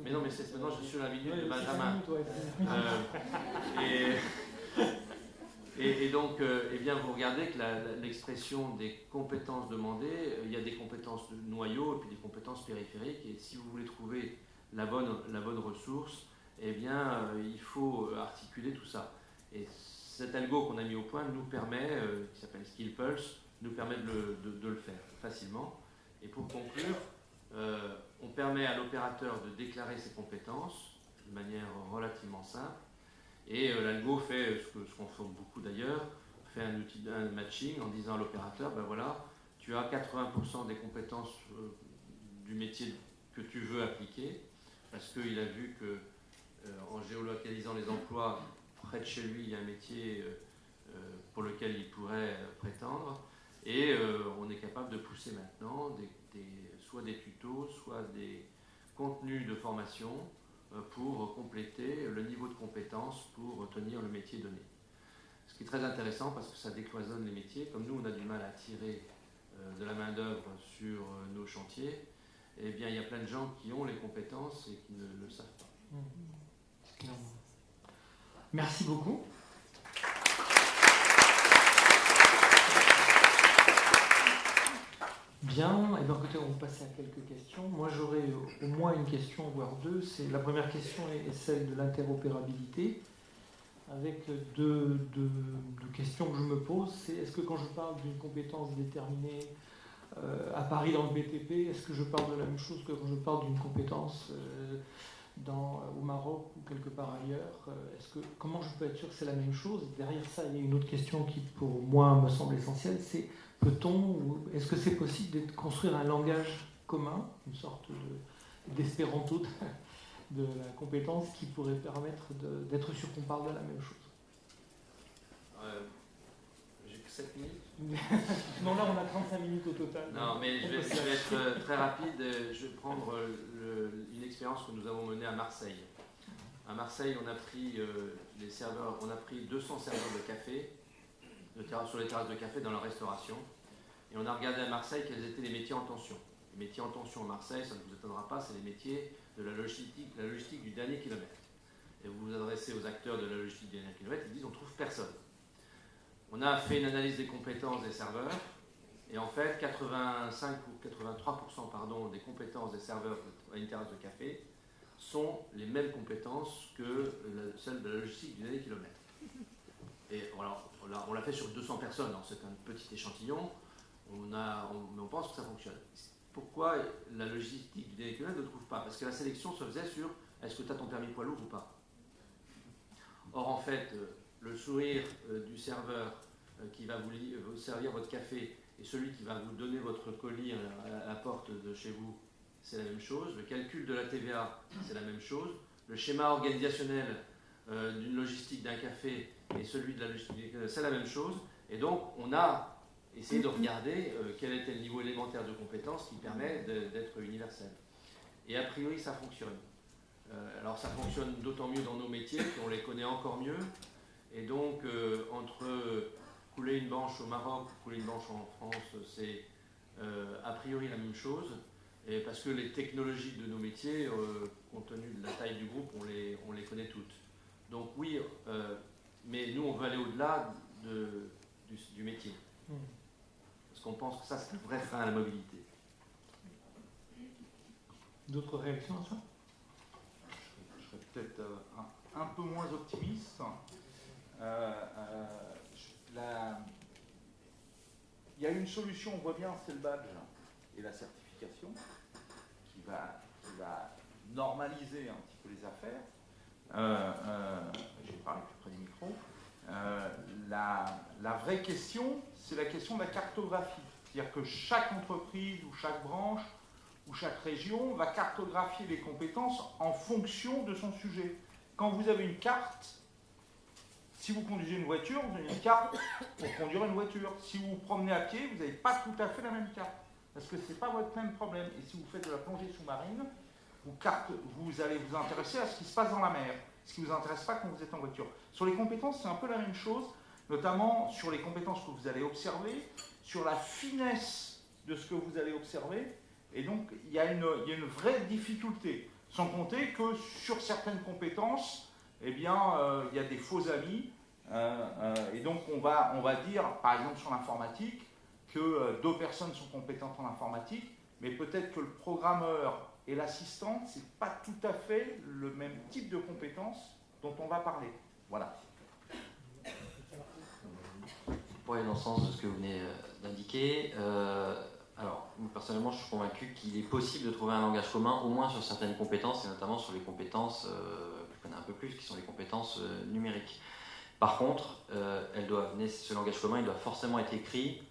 Mais non, mais maintenant je suis à la minute de Benjamin. Et donc, eh bien, vous regardez que l'expression des compétences demandées, il y a des compétences de noyau et puis des compétences périphériques. Et si vous voulez trouver la bonne ressource, eh bien, il faut articuler tout ça. Et cet algo qu'on a mis au point nous permet, qui s'appelle Skill Pulse, nous permet de le faire facilement. Et pour conclure, on permet à l'opérateur de déclarer ses compétences de manière relativement simple. Et l'algo fait ce qu'on fait beaucoup d'ailleurs, fait un matching en disant à l'opérateur, ben voilà, tu as 80% des compétences du métier que tu veux appliquer, parce qu'il a vu que en géolocalisant les emplois, près de chez lui, il y a un métier pour lequel il pourrait prétendre. Et on est capable de pousser maintenant soit des tutos, soit des contenus de formation pour compléter le niveau de compétence pour tenir le métier donné. Ce qui est très intéressant parce que ça décloisonne les métiers. Comme nous, on a du mal à attirer de la main-d'œuvre sur nos chantiers, eh bien, il y a plein de gens qui ont les compétences et qui ne le savent pas. Merci beaucoup. Bien, et bien écoutez, on va passer à quelques questions. Moi, j'aurais au moins une question, voire deux. La première question est celle de l'interopérabilité, avec deux questions que je me pose. C'est est-ce que quand je parle d'une compétence déterminée à Paris dans le BTP, est-ce que je parle de la même chose que quand je parle d'une compétence au Maroc ou quelque part ailleurs? Comment je peux être sûr que c'est la même chose? Derrière ça, il y a une autre question qui, pour moi, me semble essentielle, c'est est-ce que c'est possible de construire un langage commun, une sorte d'espéranto de la compétence qui pourrait permettre d'être sûr qu'on parle de la même chose? J'ai que 7 minutes. Non, là on a 35 minutes au total. Non, mais je vais être très rapide. Je vais prendre une expérience que nous avons menée à Marseille. À Marseille, on a pris on a pris 200 serveurs de café sur les terrasses de café dans la restauration. Et on a regardé à Marseille quels étaient les métiers en tension. Les métiers en tension à Marseille, ça ne vous étonnera pas, c'est les métiers de la logistique du dernier kilomètre. Et vous vous adressez aux acteurs de la logistique du dernier kilomètre, ils disent on ne trouve personne. On a fait une analyse des compétences des serveurs, et en fait, 85 ou 83% des compétences des serveurs à une terrasse de café sont les mêmes compétences que celles de la logistique du dernier kilomètre. Et alors, on l'a fait sur 200 personnes, c'est un petit échantillon, mais on pense que ça fonctionne. Pourquoi la logistique du dernier kilomètre ne trouve pas? Parce que la sélection se faisait sur est-ce que tu as ton permis poids lourd ou pas. Or, en fait, le sourire du serveur qui va vous servir votre café et celui qui va vous donner votre colis à la porte de chez vous, c'est la même chose. Le calcul de la TVA, c'est la même chose. Le schéma organisationnel d'une logistique d'un café et celui de la logistique, c'est la même chose. Et donc, on a essayé de regarder quel était le niveau élémentaire de compétences qui permet d'être universel. Et a priori, ça fonctionne. Alors, ça fonctionne d'autant mieux dans nos métiers qu'on les connaît encore mieux. Et donc, entre couler une banche au Maroc, couler une banche en France, c'est a priori la même chose. Et parce que les technologies de nos métiers, compte tenu de la taille du groupe, on les connaît toutes. Donc oui, mais nous, on veut aller au-delà du métier. Parce qu'on pense que ça, c'est un vrai frein à la mobilité. D'autres réactions à ça? Je serais peut-être un peu moins optimiste. Il y a une solution, on voit bien, c'est le badge et la certification qui va normaliser un petit peu les affaires. J'ai parlé plus près du micro. La vraie question, c'est la question de la cartographie. C'est-à-dire que chaque entreprise ou chaque branche ou chaque région va cartographier les compétences en fonction de son sujet. Quand vous avez une carte, si vous conduisez une voiture, vous avez une carte pour conduire une voiture. Si vous vous promenez à pied, vous n'avez pas tout à fait la même carte. Parce que ce n'est pas votre même problème. Et si vous faites de la plongée sous-marine, vous allez vous intéresser à ce qui se passe dans la mer. Ce qui ne vous intéresse pas quand vous êtes en voiture. Sur les compétences, c'est un peu la même chose, notamment sur les compétences que vous allez observer, sur la finesse de ce que vous allez observer. Et donc, il y a une vraie difficulté. Sans compter que sur certaines compétences, eh bien, il y a des faux amis. Et donc, on va dire, par exemple sur l'informatique, que 2 personnes sont compétentes en informatique, mais peut-être que le programmeur et l'assistante, ce n'est pas tout à fait le même type de compétences dont on va parler. Voilà. Pour aller dans le sens de ce que vous venez d'indiquer, alors, personnellement, je suis convaincu qu'il est possible de trouver un langage commun, au moins sur certaines compétences, et notamment sur les compétences que je connais un peu plus, qui sont les compétences numériques. Par contre, ce langage commun, il doit forcément être écrit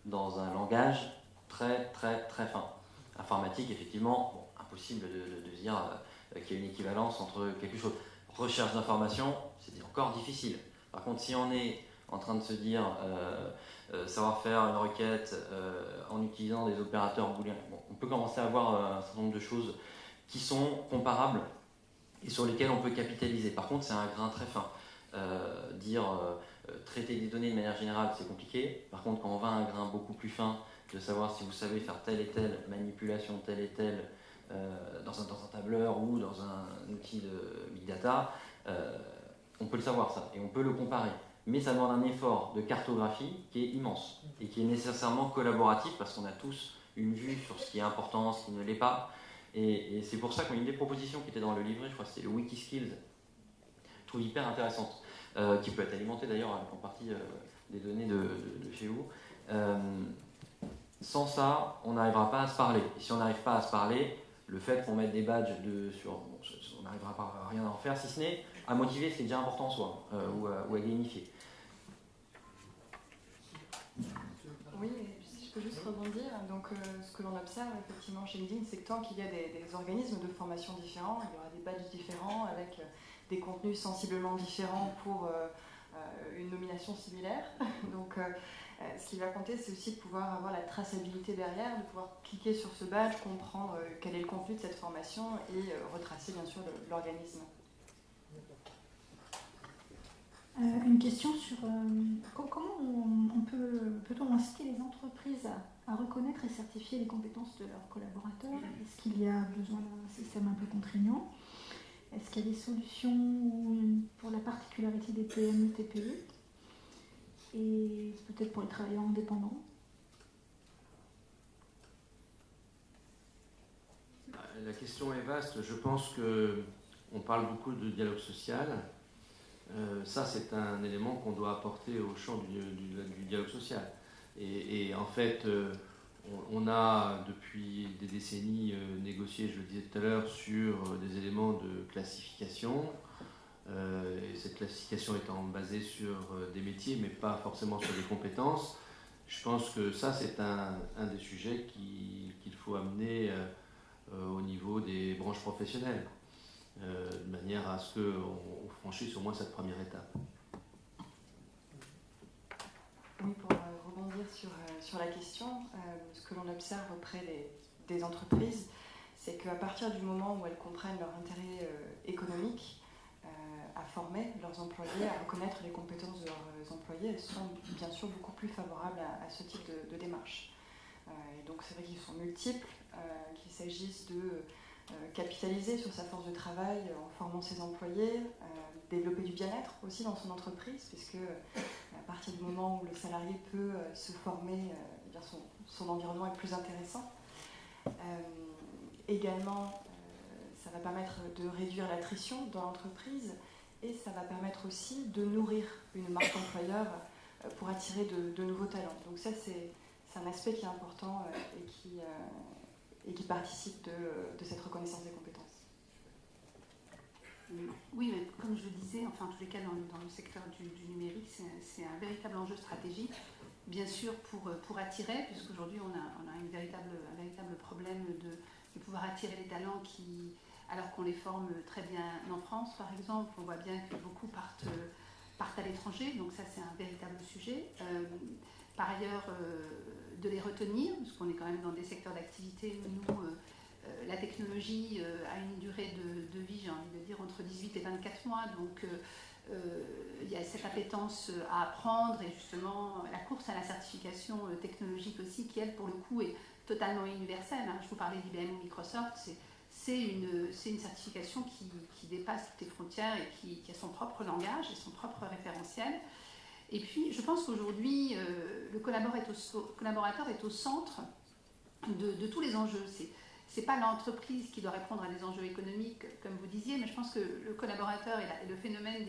dans un langage très, très, très fin. Informatique, effectivement, bon, impossible de dire qu'il y a une équivalence entre quelque chose. Recherche d'information, c'est encore difficile. Par contre, si on est en train de se dire savoir faire une requête en utilisant des opérateurs booléens, bon, on peut commencer à avoir un certain nombre de choses qui sont comparables et sur lesquelles on peut capitaliser. Par contre, c'est un grain très fin. Traiter des données de manière générale, c'est compliqué. Par contre, quand on va à un grain beaucoup plus fin, de savoir si vous savez faire telle et telle manipulation, telle et telle, dans un tableur ou dans un outil de big data, on peut le savoir ça, et on peut le comparer. Mais ça demande un effort de cartographie qui est immense, et qui est nécessairement collaboratif, parce qu'on a tous une vue sur ce qui est important, ce qui ne l'est pas. Et c'est pour ça qu'une des propositions qui était dans le livret, je crois que c'était le Wikiskills, je trouve hyper intéressante, qui peut être alimentée d'ailleurs en partie des données de chez vous. Sans ça, on n'arrivera pas à se parler. Et si on n'arrive pas à se parler, le fait qu'on mette des badges on n'arrivera pas à rien à en faire, si ce n'est à motiver ce qui est déjà important en soi, ou à gamifier. Oui, si je peux juste rebondir. Donc, ce que l'on observe effectivement chez LinkedIn, c'est que tant qu'il y a des organismes de formation différents, il y aura des badges différents avec des contenus sensiblement différents pour une nomination similaire. Donc, ce qui va compter, c'est aussi de pouvoir avoir la traçabilité derrière, de pouvoir cliquer sur ce badge, comprendre quel est le contenu de cette formation et retracer bien sûr l'organisme. Une question sur comment peut-on inciter les entreprises à reconnaître et certifier les compétences de leurs collaborateurs? Est-ce qu'il y a besoin d'un système un peu contraignant? Est-ce qu'il y a des solutions pour la particularité des PME, TPE et peut-être pour les travailleurs indépendants? La question est vaste. Je pense qu'on parle beaucoup de dialogue social. Ça, c'est un élément qu'on doit apporter au champ du dialogue social. Et en fait, on a depuis des décennies négocié, je le disais tout à l'heure, sur des éléments de classification. Et cette classification étant basée sur des métiers, mais pas forcément sur des compétences. Je pense que ça, c'est un des sujets qu'il faut amener au niveau des branches professionnelles, de manière à ce qu'on franchisse au moins cette première étape. Oui, pour rebondir sur la question, ce que l'on observe auprès des entreprises, c'est qu'à partir du moment où elles comprennent leur intérêt économique, à former leurs employés, à reconnaître les compétences de leurs employés, elles sont bien sûr beaucoup plus favorables à ce type de démarche. Et donc c'est vrai qu'ils sont multiples, qu'il s'agisse de capitaliser sur sa force de travail en formant ses employés, développer du bien-être aussi dans son entreprise, puisque à partir du moment où le salarié peut se former, eh bien son environnement est plus intéressant. Également, ça va permettre de réduire l'attrition dans l'entreprise et ça va permettre aussi de nourrir une marque employeur pour attirer de nouveaux talents. Donc ça, c'est un aspect qui est important et qui participe de cette reconnaissance des compétences. Oui, mais comme je le disais, enfin en tous les cas dans le secteur du numérique, c'est un véritable enjeu stratégique. Bien sûr pour attirer, puisqu'aujourd'hui on a un véritable problème de pouvoir attirer les talents qui, alors qu'on les forme très bien en France par exemple, on voit bien que beaucoup partent à l'étranger, donc ça c'est un véritable sujet. Par ailleurs, de les retenir, parce qu'on est quand même dans des secteurs d'activité où nous, la technologie a une durée de vie, j'ai envie de dire, entre 18 et 24 mois, donc il y a cette appétence à apprendre et justement la course à la certification technologique aussi, qui elle pour le coup est totalement universelle. Hein. Je vous parlais d'IBM ou Microsoft, c'est une certification qui dépasse toutes les frontières et qui a son propre langage et son propre référentiel. Et puis, je pense qu'aujourd'hui, le collaborateur est au centre de tous les enjeux. Ce n'est pas l'entreprise qui doit répondre à des enjeux économiques, comme vous disiez, mais je pense que le collaborateur et le phénomène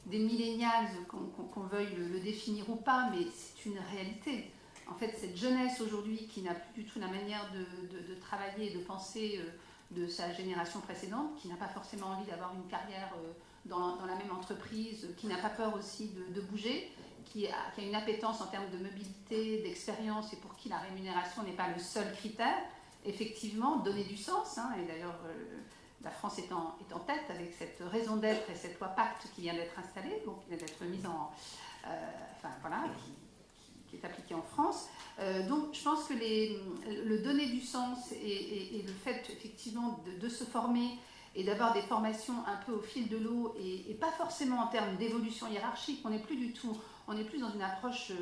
des millennials, qu'on veuille le définir ou pas, mais c'est une réalité. En fait, cette jeunesse aujourd'hui qui n'a plus du tout la manière de travailler et de penser de sa génération précédente, qui n'a pas forcément envie d'avoir une carrière dans la même entreprise, qui n'a pas peur aussi de bouger, qui a une appétence en termes de mobilité, d'expérience et pour qui la rémunération n'est pas le seul critère, effectivement, donner du sens. Hein, et d'ailleurs, la France est en tête avec cette raison d'être et cette loi Pacte qui vient d'être installée, donc qui vient d'être mise qui est appliquée en France. Donc, je pense que le donner du sens et le fait, effectivement, de se former et d'avoir des formations un peu au fil de l'eau et pas forcément en termes d'évolution hiérarchique, on n'est plus dans une approche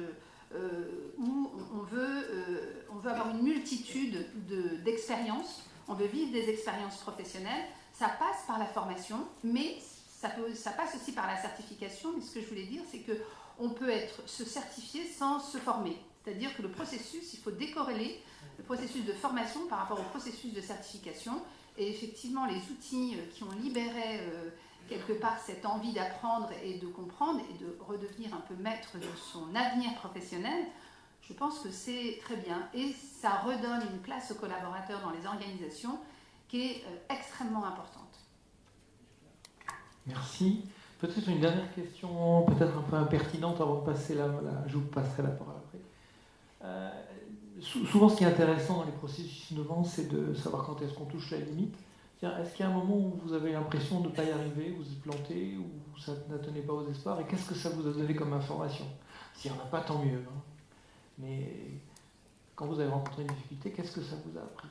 où on veut avoir une multitude d'expériences, on veut vivre des expériences professionnelles. Ça passe par la formation, mais ça passe aussi par la certification. Mais ce que je voulais dire, c'est qu'on peut se certifier sans se former. C'est-à-dire que le processus, il faut décorréler le processus de formation par rapport au processus de certification. Et effectivement, les outils qui ont libéré quelque part cette envie d'apprendre et de comprendre et de redevenir un peu maître de son avenir professionnel, je pense que c'est très bien. Et ça redonne une place aux collaborateurs dans les organisations qui est extrêmement importante. Merci. Peut-être une dernière question, peut-être un peu impertinente avant de passer je vous passerai la parole après. Souvent, ce qui est intéressant dans les processus innovants, c'est de savoir quand est-ce qu'on touche la limite. Est-ce qu'il y a un moment où vous avez l'impression de ne pas y arriver, vous êtes planté, ou ça n'attenait pas aux espoirs, et qu'est-ce que ça vous a donné comme information? S'il n'y en a pas, tant mieux. Hein. Mais quand vous avez rencontré une difficulté, qu'est-ce que ça vous a appris?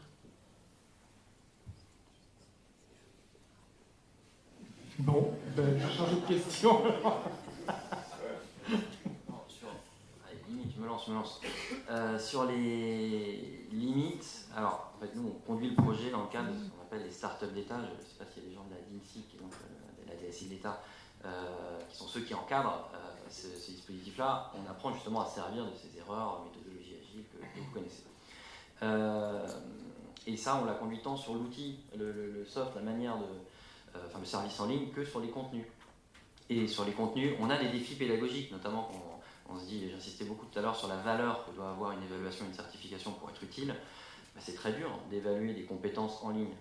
Bon, je change de question. Je me lance. Sur les limites, alors en fait nous on conduit le projet dans le cadre de ce qu'on appelle les startups d'État. Je ne sais pas s'il y a des gens de la DINSI, qui est donc de la DSI de l'État, qui sont ceux qui encadrent ces dispositifs-là. On apprend justement à servir de ces erreurs, méthodologies agiles que vous connaissez. Et ça, on l'a conduit tant sur l'outil, le soft, la manière le service en ligne, que sur les contenus. Et sur les contenus, on a des défis pédagogiques, notamment quand on se dit, j'insistais beaucoup tout à l'heure sur la valeur que doit avoir une évaluation, une certification pour être utile. C'est très dur d'évaluer des compétences en ligne,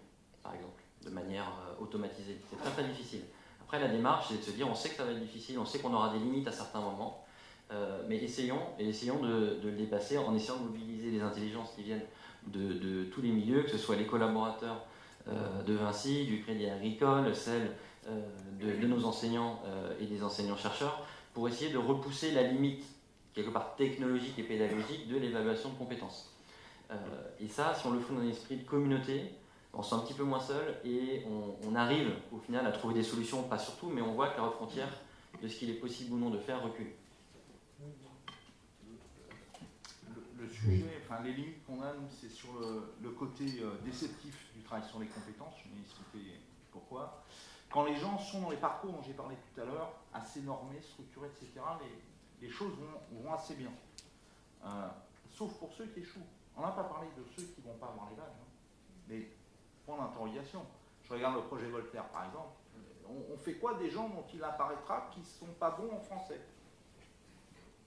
par exemple, de manière automatisée. C'est très très difficile. Après, la démarche, c'est de se dire, on sait que ça va être difficile, on sait qu'on aura des limites à certains moments, mais essayons de le dépasser en essayant de mobiliser les intelligences qui viennent de tous les milieux, que ce soit les collaborateurs de Vinci, du Crédit Agricole, celles de nos enseignants et des enseignants-chercheurs, pour essayer de repousser la limite, quelque part technologique et pédagogique, de l'évaluation de compétences. Et ça, si on le fait dans un esprit de communauté, on se sent un petit peu moins seul et on arrive au final à trouver des solutions, pas sur tout, mais on voit que la frontière de ce qu'il est possible ou non de faire recule. Le sujet, les limites qu'on a, nous, c'est sur le côté déceptif du travail sur les compétences. Je vais expliquer pourquoi. Quand les gens sont dans les parcours dont j'ai parlé tout à l'heure, assez normés, structurés, etc., les choses vont assez bien. Sauf pour ceux qui échouent. On n'a pas parlé de ceux qui ne vont pas avoir les badges. Hein. Mais, point d'interrogation. Je regarde le projet Voltaire, par exemple. On fait quoi des gens dont il apparaîtra qui ne sont pas bons en français?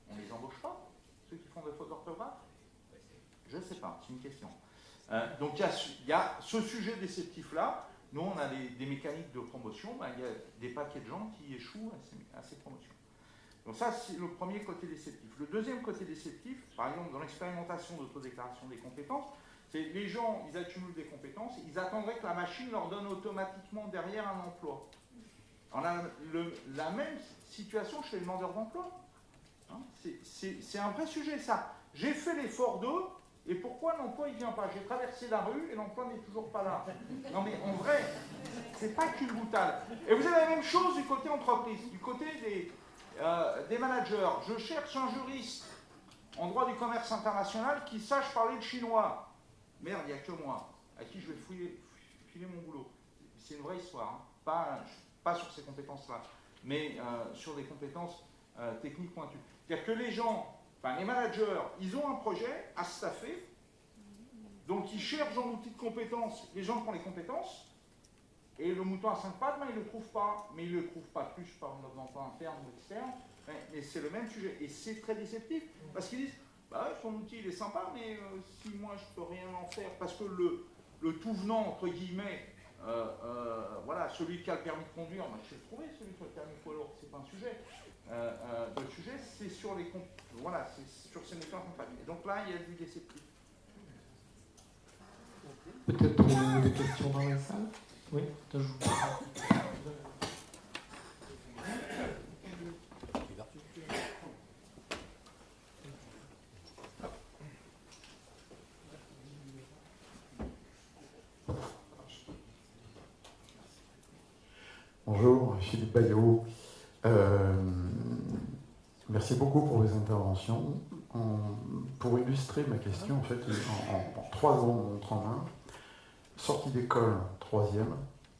On ne les embauche pas? Ceux qui font des fautes d'orthographe? Je ne sais pas, c'est une question. Donc il y a ce sujet déceptif-là. nous, on a des mécaniques de promotion, ben, il y a des paquets de gens qui échouent à ces promotions. Donc ça, c'est le premier côté déceptif. Le deuxième côté déceptif, par exemple, dans l'expérimentation d'autodéclaration des compétences, c'est les gens, ils accumulent des compétences, ils attendraient que la machine leur donne automatiquement derrière un emploi. On a la même situation chez les demandeurs d'emploi. Hein, c'est un vrai sujet, ça. J'ai fait l'effort d'eux, et pourquoi l'emploi ne vient pas? J'ai traversé la rue et l'emploi n'est toujours pas là. Non mais en vrai, c'est pas qu'une boutade. Et vous avez la même chose du côté entreprise, du côté des managers. Je cherche un juriste en droit du commerce international qui sache parler le chinois. Merde, il n'y a que moi. À qui je vais filer mon boulot? C'est une vraie histoire. Hein. Pas sur ces compétences-là, mais sur des compétences techniques pointues. C'est-à-dire que les gens, enfin les managers, ils ont un projet à staffer, donc ils cherchent dans l'outil de compétences les gens qui ont les compétences, et le mouton à 5 pattes, ben, ils ne le trouvent pas. Mais ils ne le trouvent pas plus par notre emploi interne ou externe, mais c'est le même sujet. Et c'est très déceptif, parce qu'ils disent, bah ouais, son outil il est sympa, mais si moi je ne peux rien en faire, parce que le tout venant, entre guillemets, voilà, celui qui a le permis de conduire, moi, je sais le trouver, celui qui a le permis de poids lourd, c'est pas un sujet. Le sujet, c'est sur les voilà, c'est sur ces moteurs compagnie. Et donc là, il y a du déceptif. Peut-être des questions dans la salle? Oui, t'ajoutes. Bonjour, Philippe Bayot. Merci beaucoup pour les interventions. Pour illustrer ma question, en fait, en 3 ans, on montre en main. Sortie d'école, 3e,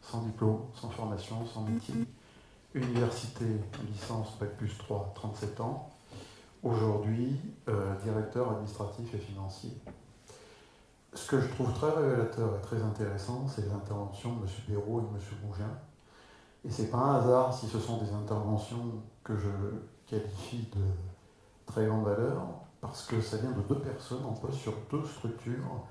sans diplôme, sans formation, sans métier. Université, licence, bac plus 3, 37 ans. Aujourd'hui, directeur administratif et financier. Ce que je trouve très révélateur et très intéressant, c'est les interventions de M. Béraud et de M. Mougin. Et c'est pas un hasard si ce sont des interventions que je qualifie de très grande valeur, parce que ça vient de 2 personnes en poste sur 2 structures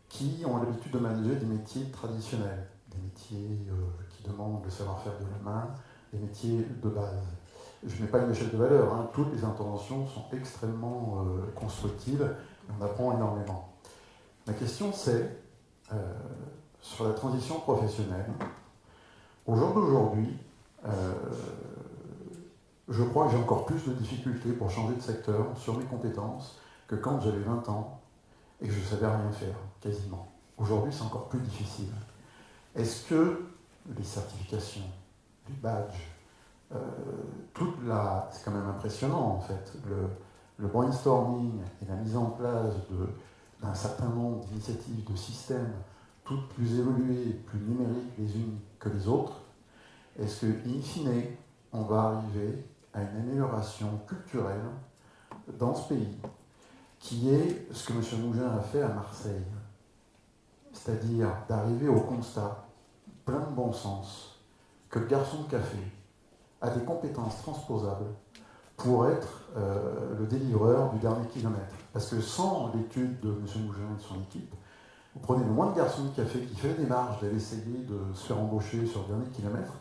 qui ont l'habitude de manager des métiers traditionnels, des métiers qui demandent le savoir-faire de la main, des métiers de base. Je n'ai pas une échelle de valeur, hein. Toutes les interventions sont extrêmement constructives, et on apprend énormément. Ma question c'est, sur la transition professionnelle, au jour d'aujourd'hui, je crois que j'ai encore plus de difficultés pour changer de secteur sur mes compétences que quand j'avais 20 ans et que je ne savais rien faire, quasiment. Aujourd'hui, c'est encore plus difficile. Est-ce que les certifications, les badges, c'est quand même impressionnant en fait, le brainstorming et la mise en place d'un certain nombre d'initiatives, de systèmes, toutes plus évoluées, plus numériques les unes que les autres, est-ce que, in fine, on va arriver à une amélioration culturelle dans ce pays, qui est ce que M. Mougin a fait à Marseille, c'est-à-dire d'arriver au constat, plein de bon sens, que le garçon de café a des compétences transposables pour être le délivreur du dernier kilomètre. Parce que sans l'étude de M. Mougin et de son équipe, vous prenez le moindre garçon de café qui fait la démarche d'aller essayer de se faire embaucher sur le dernier kilomètre,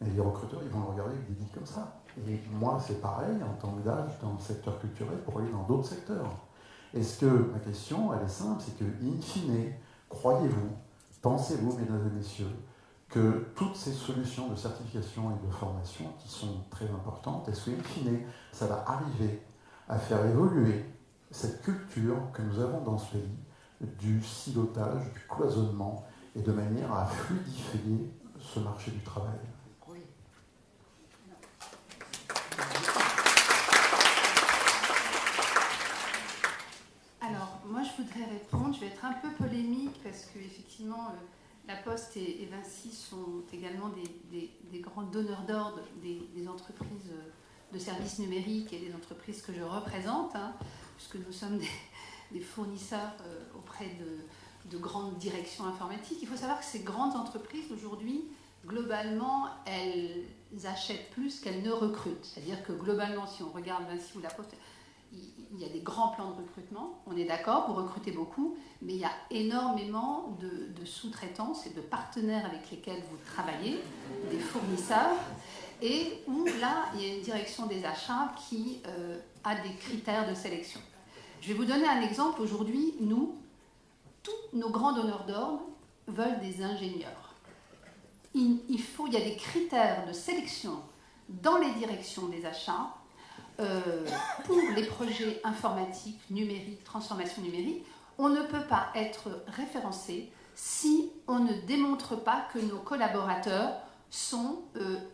et les recruteurs, ils vont le regarder avec des dits comme ça. Et moi, c'est pareil, en tant que d'âge, dans le secteur culturel, pour aller dans d'autres secteurs. Est-ce que, ma question, elle est simple, c'est que, in fine, croyez-vous, pensez-vous, mesdames et messieurs, que toutes ces solutions de certification et de formation, qui sont très importantes, est-ce que, in fine, ça va arriver à faire évoluer cette culture que nous avons dans ce pays, du silotage, du cloisonnement, et de manière à fluidifier ce marché du travail? Alors, moi je voudrais répondre, je vais être un peu polémique parce que effectivement La Poste et Vinci sont également des grands donneurs d'ordre des entreprises de services numériques et des entreprises que je représente, hein, puisque nous sommes des fournisseurs auprès de grandes directions informatiques. Il faut savoir que ces grandes entreprises aujourd'hui, globalement, elles achètent plus qu'elles ne recrutent. C'est-à-dire que globalement, si on regarde Vinci ou La Poste, il y a des grands plans de recrutement, on est d'accord, vous recrutez beaucoup, mais il y a énormément de sous-traitances et de partenaires avec lesquels vous travaillez, des fournisseurs, et où là, il y a une direction des achats qui a des critères de sélection. Je vais vous donner un exemple. Aujourd'hui, tous nos grands donneurs d'ordre veulent des ingénieurs. Il y a des critères de sélection dans les directions des achats pour les projets informatiques, numériques, transformation numérique. On ne peut pas être référencé si on ne démontre pas que nos collaborateurs sont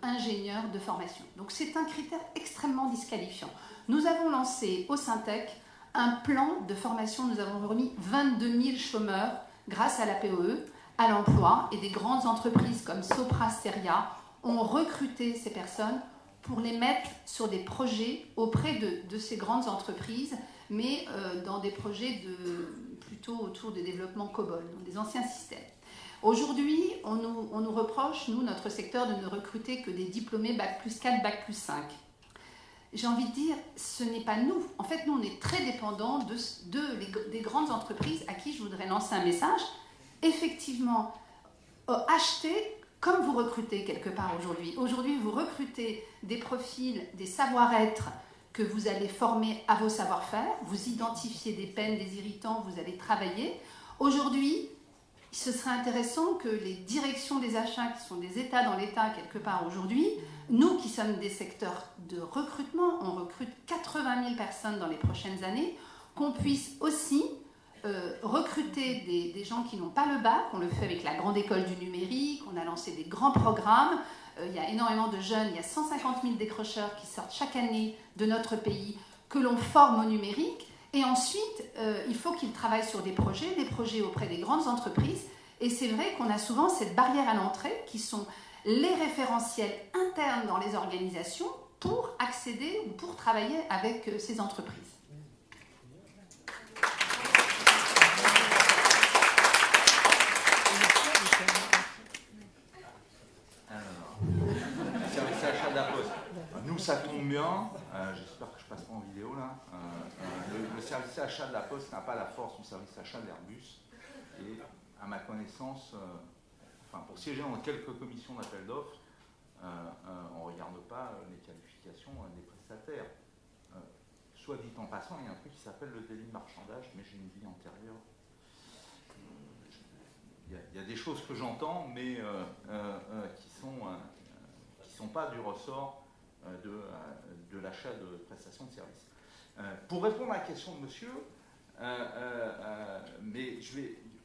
ingénieurs de formation. Donc c'est un critère extrêmement disqualifiant. Nous avons lancé au Syntec un plan de formation, nous avons remis 22 000 chômeurs grâce à la POE, à l'emploi, et des grandes entreprises comme Sopra Steria ont recruté ces personnes pour les mettre sur des projets auprès de ces grandes entreprises, mais dans des projets plutôt autour des développements COBOL, donc des anciens systèmes. Aujourd'hui, on nous reproche, nous, notre secteur, de ne recruter que des diplômés Bac+4, Bac+5. J'ai envie de dire, ce n'est pas nous. En fait, nous, on est très dépendants des grandes entreprises à qui je voudrais lancer un message. Effectivement, achetez comme vous recrutez quelque part aujourd'hui. Aujourd'hui, vous recrutez des profils, des savoir-être que vous allez former à vos savoir-faire. Vous identifiez des peines, des irritants, vous allez travailler. Aujourd'hui, ce serait intéressant que les directions des achats, qui sont des États dans l'État quelque part aujourd'hui, nous qui sommes des secteurs de recrutement, on recrute 80 000 personnes dans les prochaines années, qu'on puisse aussi recruter des gens qui n'ont pas le bac. On le fait avec la grande école du numérique, on a lancé des grands programmes, il y a énormément de jeunes, il y a 150 000 décrocheurs qui sortent chaque année de notre pays, que l'on forme au numérique. Et ensuite, il faut qu'ils travaillent sur des projets auprès des grandes entreprises. Et c'est vrai qu'on a souvent cette barrière à l'entrée qui sont les référentiels internes dans les organisations pour accéder ou pour travailler avec ces entreprises. Service achat de la Poste. Nous, ça tombe bien. J'espère que je passe pas en vidéo là. Le service achat de la Poste n'a pas la force du service achat d'Airbus. Et à ma connaissance, pour siéger dans quelques commissions d'appel d'offres, on ne regarde pas les qualifications des prestataires. Soit dit en passant, il y a un truc qui s'appelle le délit de marchandage, mais j'ai une vie antérieure. Il y a des choses que j'entends, mais qui ne sont pas du ressort de l'achat de prestations de services. Pour répondre à la question de monsieur,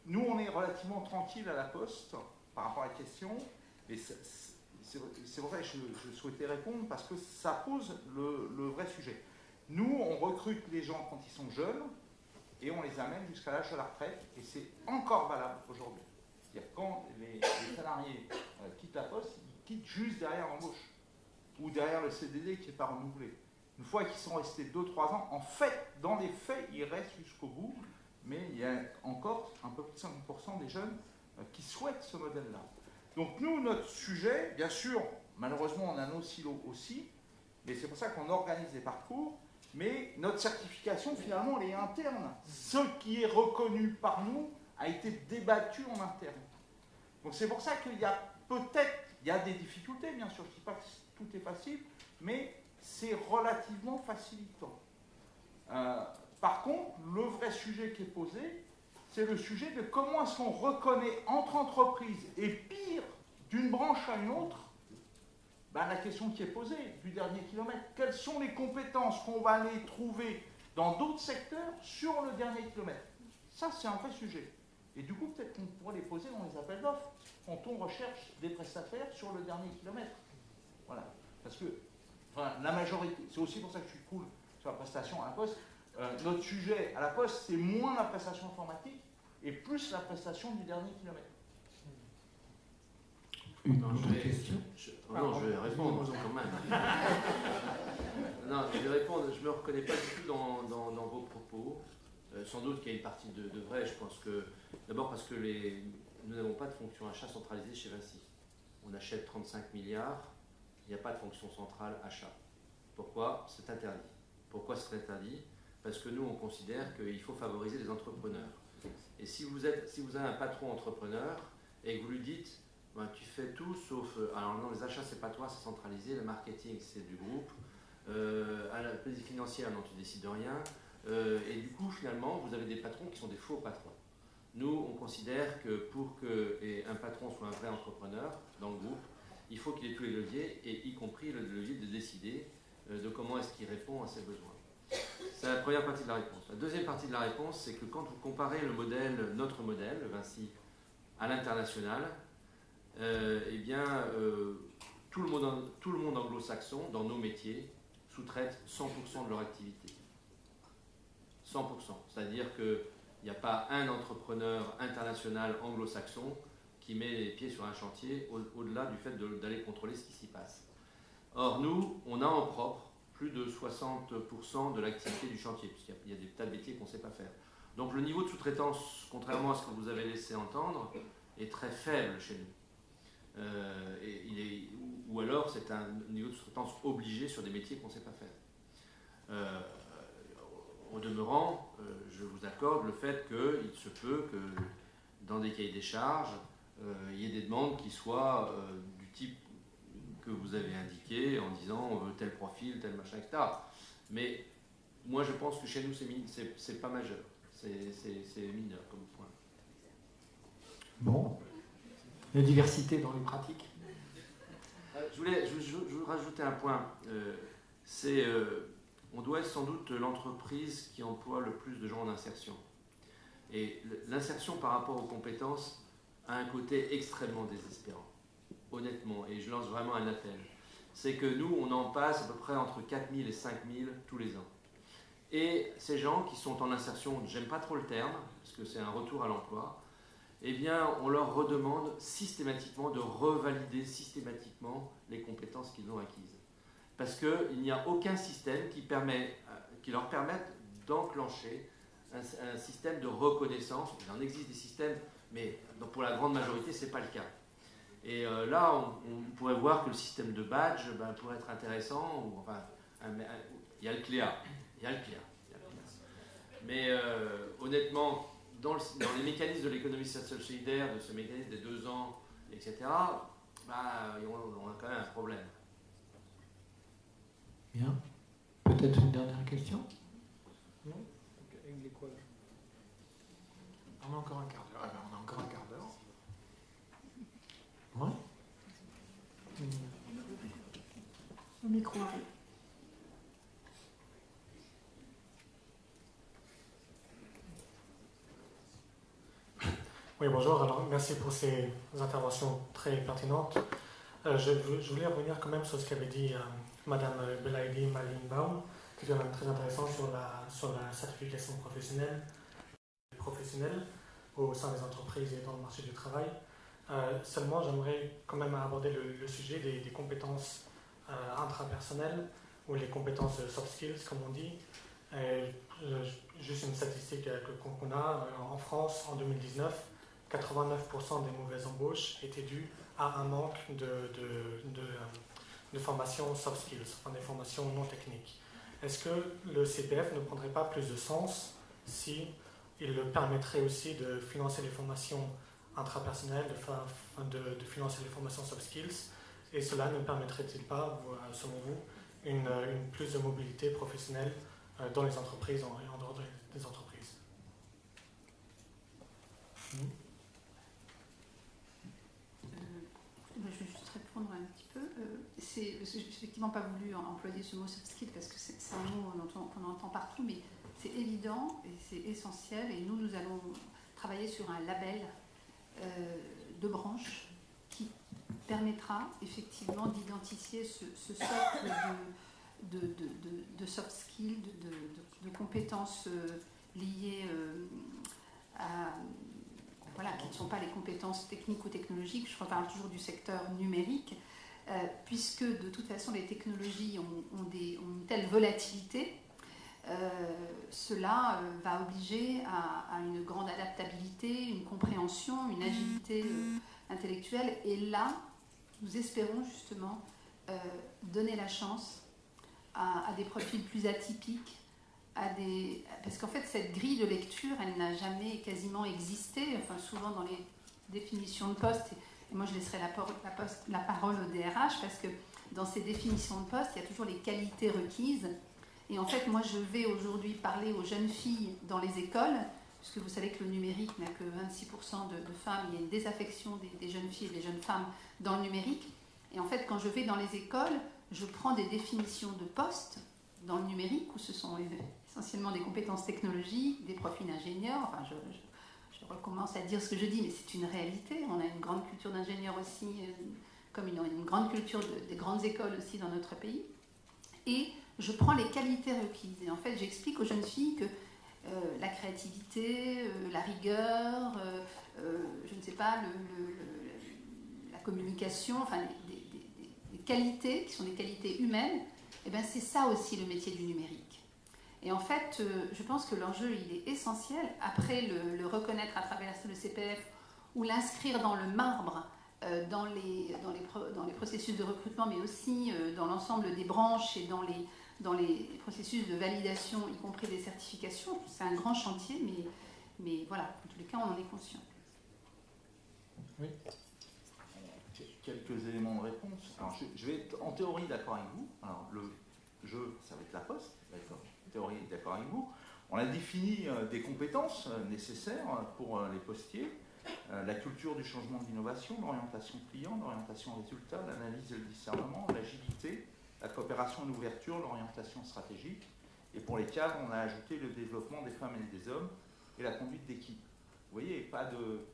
nous, on est relativement tranquille à la Poste par rapport à la question, et c'est vrai que je souhaitais répondre parce que ça pose le vrai sujet. Nous, on recrute les gens quand ils sont jeunes et on les amène jusqu'à l'âge de la retraite, et c'est encore valable aujourd'hui. C'est-à-dire quand les salariés quittent la Poste, ils quittent juste derrière l'embauche ou derrière le CDD qui n'est pas renouvelé. Une fois qu'ils sont restés 2-3 ans, en fait, dans les faits, ils restent jusqu'au bout, mais il y a encore un peu plus de 50% des jeunes qui souhaitent ce modèle-là. Donc nous, notre sujet, bien sûr, malheureusement, on a nos silos aussi, mais c'est pour ça qu'on organise des parcours, mais notre certification, finalement, elle est interne. Ce qui est reconnu par nous a été débattu en interne. Donc c'est pour ça qu'il y a peut-être des difficultés, bien sûr, je ne dis pas que tout est facile, mais c'est relativement facilitant. Par contre, le vrai sujet qui est posé, c'est le sujet de comment est-ce qu'on reconnaît entre entreprises, et pire, d'une branche à une autre, la question qui est posée du dernier kilomètre. Quelles sont les compétences qu'on va aller trouver dans d'autres secteurs sur le dernier kilomètre? Ça, c'est un vrai sujet. Et du coup, peut-être qu'on pourrait les poser dans les appels d'offres, quand on recherche des prestataires sur le dernier kilomètre. Voilà. Parce que la majorité, c'est aussi pour ça que je suis cool sur la prestation à la Poste. Notre sujet à la Poste, c'est moins la prestation informatique et plus la prestation du dernier kilomètre. Une autre question? Non, je vais répondre quand même. Non, je vais répondre. Je ne me reconnais pas du tout dans vos propos. Sans doute qu'il y a une partie de vrai. Je pense que, d'abord parce que nous n'avons pas de fonction achat centralisée chez Vinci. On achète 35 milliards, il n'y a pas de fonction centrale achat. Pourquoi? C'est interdit. Pourquoi c'est interdit? parce que nous, on considère qu'il faut favoriser les entrepreneurs. Et si vous avez un patron entrepreneur et que vous lui dites, ben, tu fais tout sauf... alors non, les achats, c'est pas toi, c'est centralisé, le marketing, c'est du groupe, à la politique financière, non, tu décides de rien. Et du coup, finalement, vous avez des patrons qui sont des faux patrons. Nous, on considère que pour qu'un patron soit un vrai entrepreneur dans le groupe, il faut qu'il ait tous les leviers, et y compris le levier de décider de comment est-ce qu'il répond à ses besoins. C'est la première partie de la réponse. La deuxième partie de la réponse, c'est que quand vous comparez notre modèle, Vinci, à l'international, eh bien, tout le monde anglo-saxon, dans nos métiers, sous-traite 100% de leur activité. 100%. C'est-à-dire qu'il n'y a pas un entrepreneur international anglo-saxon qui met les pieds sur un chantier au-delà du fait d'aller contrôler ce qui s'y passe. Or, nous, on a en propre plus de 60% de l'activité du chantier, puisqu'il y a des tas de métiers qu'on ne sait pas faire. Donc le niveau de sous-traitance, contrairement à ce que vous avez laissé entendre, est très faible chez nous. Ou alors c'est un niveau de sous-traitance obligé sur des métiers qu'on ne sait pas faire. Au demeurant, je vous accorde le fait qu'il se peut que dans des cahiers des charges, il y ait des demandes qui soient du type que vous avez indiqué en disant on veut tel profil, tel machin, etc. Mais moi je pense que chez nous c'est pas majeur, c'est mineur comme point. Bon, la diversité dans les pratiques. Je voulais rajouter un point. On doit être sans doute l'entreprise qui emploie le plus de gens en insertion. Et l'insertion par rapport aux compétences a un côté extrêmement désespérant, honnêtement, et je lance vraiment un appel. C'est que nous, on en passe à peu près entre 4000 et 5000 tous les ans. Et ces gens qui sont en insertion, j'aime pas trop le terme, parce que c'est un retour à l'emploi, eh bien, on leur redemande systématiquement de revalider systématiquement les compétences qu'ils ont acquises. Parce qu'il n'y a aucun système qui leur permette d'enclencher un système de reconnaissance. Il en existe des systèmes, mais pour la grande majorité, ce n'est pas le cas. Et là, on pourrait voir que le système de badge pourrait être intéressant. Il y a le CLEA. Mais honnêtement, dans les mécanismes de l'économie sociale solidaire, de ce mécanisme des 2 ans, etc., on a quand même un problème. Bien. Peut-être une dernière question? Non? On a encore un quart d'heure. On a encore un quart d'heure. Ouais. Le micro arrive. Oui, bonjour. Alors, merci pour ces interventions très pertinentes. Je voulais revenir quand même sur ce qu'avait dit Madame Belaïdi Malinbaum, qui est quand même très intéressant sur la certification professionnelle au sein des entreprises et dans le marché du travail. Seulement, j'aimerais quand même aborder le sujet des compétences intrapersonnelles ou les compétences soft skills, comme on dit. Juste une statistique qu'on a en France en 2019. 89% des mauvaises embauches étaient dues à un manque de formation soft skills, enfin des formations non techniques. Est-ce que le CPF ne prendrait pas plus de sens si il le permettrait aussi de financer les formations intrapersonnelles, de financer les formations soft skills, et cela ne permettrait-il pas, selon vous, une plus de mobilité professionnelle dans les entreprises et en dehors des entreprises? Je vais juste répondre un petit peu. Je n'ai effectivement pas voulu employer ce mot soft skill parce que c'est un mot qu'on entend partout, mais c'est évident et c'est essentiel. Et nous allons travailler sur un label de branche qui permettra effectivement d'identifier ce socle de soft skills, de compétences liées à... Voilà, qui ne sont pas les compétences techniques ou technologiques. Je reparle toujours du secteur numérique, puisque de toute façon les technologies ont une telle volatilité, cela va obliger à une grande adaptabilité, une compréhension, une agilité intellectuelle. Et là, nous espérons justement donner la chance à des profils plus atypiques, Parce qu'en fait, cette grille de lecture, elle n'a jamais quasiment existé, enfin souvent dans les définitions de poste, et moi je laisserai la parole au DRH, parce que dans ces définitions de poste, il y a toujours les qualités requises. Et en fait, moi, je vais aujourd'hui parler aux jeunes filles dans les écoles, puisque vous savez que le numérique n'a que 26% de femmes, il y a une désaffection des jeunes filles et des jeunes femmes dans le numérique. Et en fait, quand je vais dans les écoles, je prends des définitions de postes dans le numérique, où ce sont essentiellement des compétences technologiques, des profils d'ingénieurs. Enfin, je recommence à dire ce que je dis, mais c'est une réalité. On a une grande culture d'ingénieurs aussi, comme une grande culture des grandes écoles aussi dans notre pays. Et je prends les qualités requises. Et en fait, j'explique aux jeunes filles que la créativité, la rigueur, je ne sais pas, la communication, enfin des qualités qui sont des qualités humaines, et bien c'est ça aussi le métier du numérique. Et en fait, je pense que l'enjeu, il est essentiel. Après, le reconnaître à travers le CPF ou l'inscrire dans le marbre, dans les processus de recrutement, mais aussi dans l'ensemble des branches et dans les processus de validation, y compris des certifications. C'est un grand chantier, mais voilà, en tous les cas, on en est conscient. Oui. Quelques éléments de réponse. Alors, je vais être en théorie d'accord avec vous. Alors, le jeu, ça va être la poste. D'accord. En théorie, d'accord avec vous. On a défini des compétences nécessaires pour les postiers. La culture du changement de l'innovation, l'orientation client, l'orientation résultat, l'analyse et le discernement, l'agilité, la coopération et l'ouverture, l'orientation stratégique. Et pour les cadres, on a ajouté le développement des femmes et des hommes et la conduite d'équipe. Vous voyez, pas de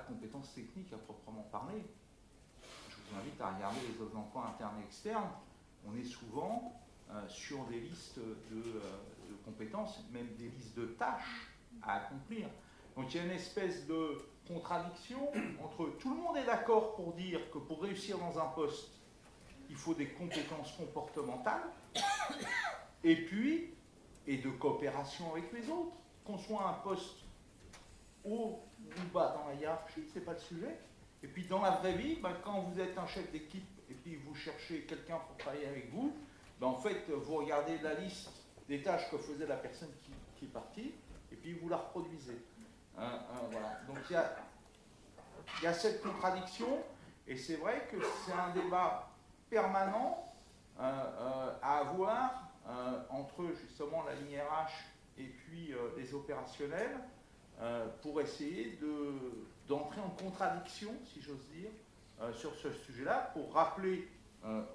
compétences techniques à proprement parler. Je vous invite à regarder les offres d'emploi internes et externes. On est souvent sur des listes de compétences, même des listes de tâches à accomplir. Donc il y a une espèce de contradiction entre tout le monde est d'accord pour dire que pour réussir dans un poste, il faut des compétences comportementales et de coopération avec les autres. Qu'on soit un poste haut ou bas dans la hiérarchie, c'est pas le sujet. Et puis dans la vraie vie, quand vous êtes un chef d'équipe et puis vous cherchez quelqu'un pour travailler avec vous, en fait, vous regardez la liste des tâches que faisait la personne qui est partie et puis vous la reproduisez. Voilà. Donc il y a cette contradiction et c'est vrai que c'est un débat permanent à avoir entre justement la ligne RH et puis les opérationnels pour essayer d'entrer en contradiction, si j'ose dire, sur ce sujet-là, pour rappeler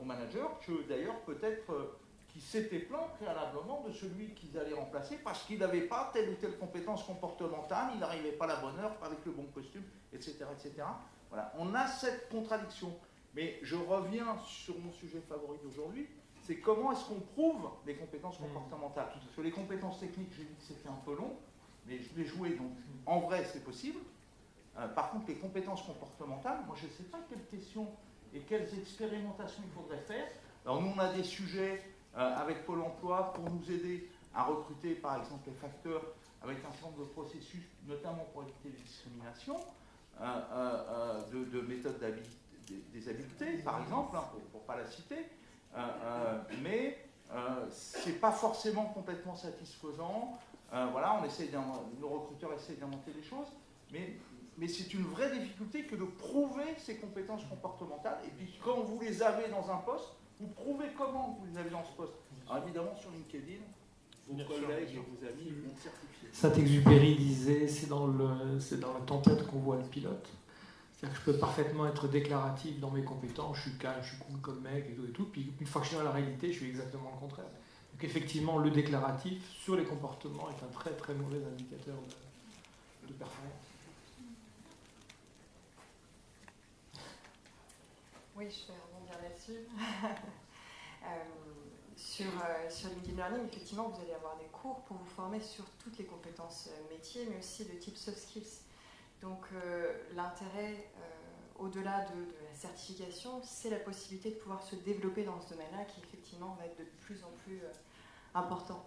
aux managers que d'ailleurs peut-être qu'ils s'étaient plaints préalablement de celui qu'ils allaient remplacer parce qu'il n'avait pas telle ou telle compétence comportementale, il n'arrivait pas à la bonne heure, pas avec le bon costume, etc., etc. Voilà, on a cette contradiction. Mais je reviens sur mon sujet favori d'aujourd'hui, c'est comment est-ce qu'on prouve les compétences comportementales. Parce que les compétences techniques, j'ai dit que c'était un peu long, mais je l'ai joué, donc en vrai c'est possible. Par contre, les compétences comportementales, moi je ne sais pas quelles questions et quelles expérimentations il faudrait faire. Alors nous on a des sujets avec Pôle emploi pour nous aider à recruter par exemple les facteurs avec un certain nombre de processus, notamment pour éviter les discriminations, de méthodes des habiletés par exemple, pour ne pas la citer, mais c'est pas forcément complètement satisfaisant. Voilà, nos recruteurs essayent d'inventer des choses, mais c'est une vraie difficulté que de prouver ces compétences comportementales. Et puis quand vous les avez dans un poste, vous prouvez comment vous les avez dans ce poste. Alors évidemment sur LinkedIn, vos collègues et vos amis vont certifier. Saint-Exupéry disait, c'est dans la tempête qu'on voit le pilote. C'est-à-dire que je peux parfaitement être déclaratif dans mes compétences, je suis calme, je suis cool comme mec et tout, puis une fois que je suis dans la réalité, je suis exactement le contraire. Donc effectivement, le déclaratif sur les comportements est un très très mauvais indicateur de performance. Oui, je vais rebondir là-dessus. Sur LinkedIn Learning, effectivement, vous allez avoir des cours pour vous former sur toutes les compétences métiers, mais aussi de type soft skills. Donc l'intérêt, au-delà de la certification, c'est la possibilité de pouvoir se développer dans ce domaine-là qui effectivement va être de plus en plus important.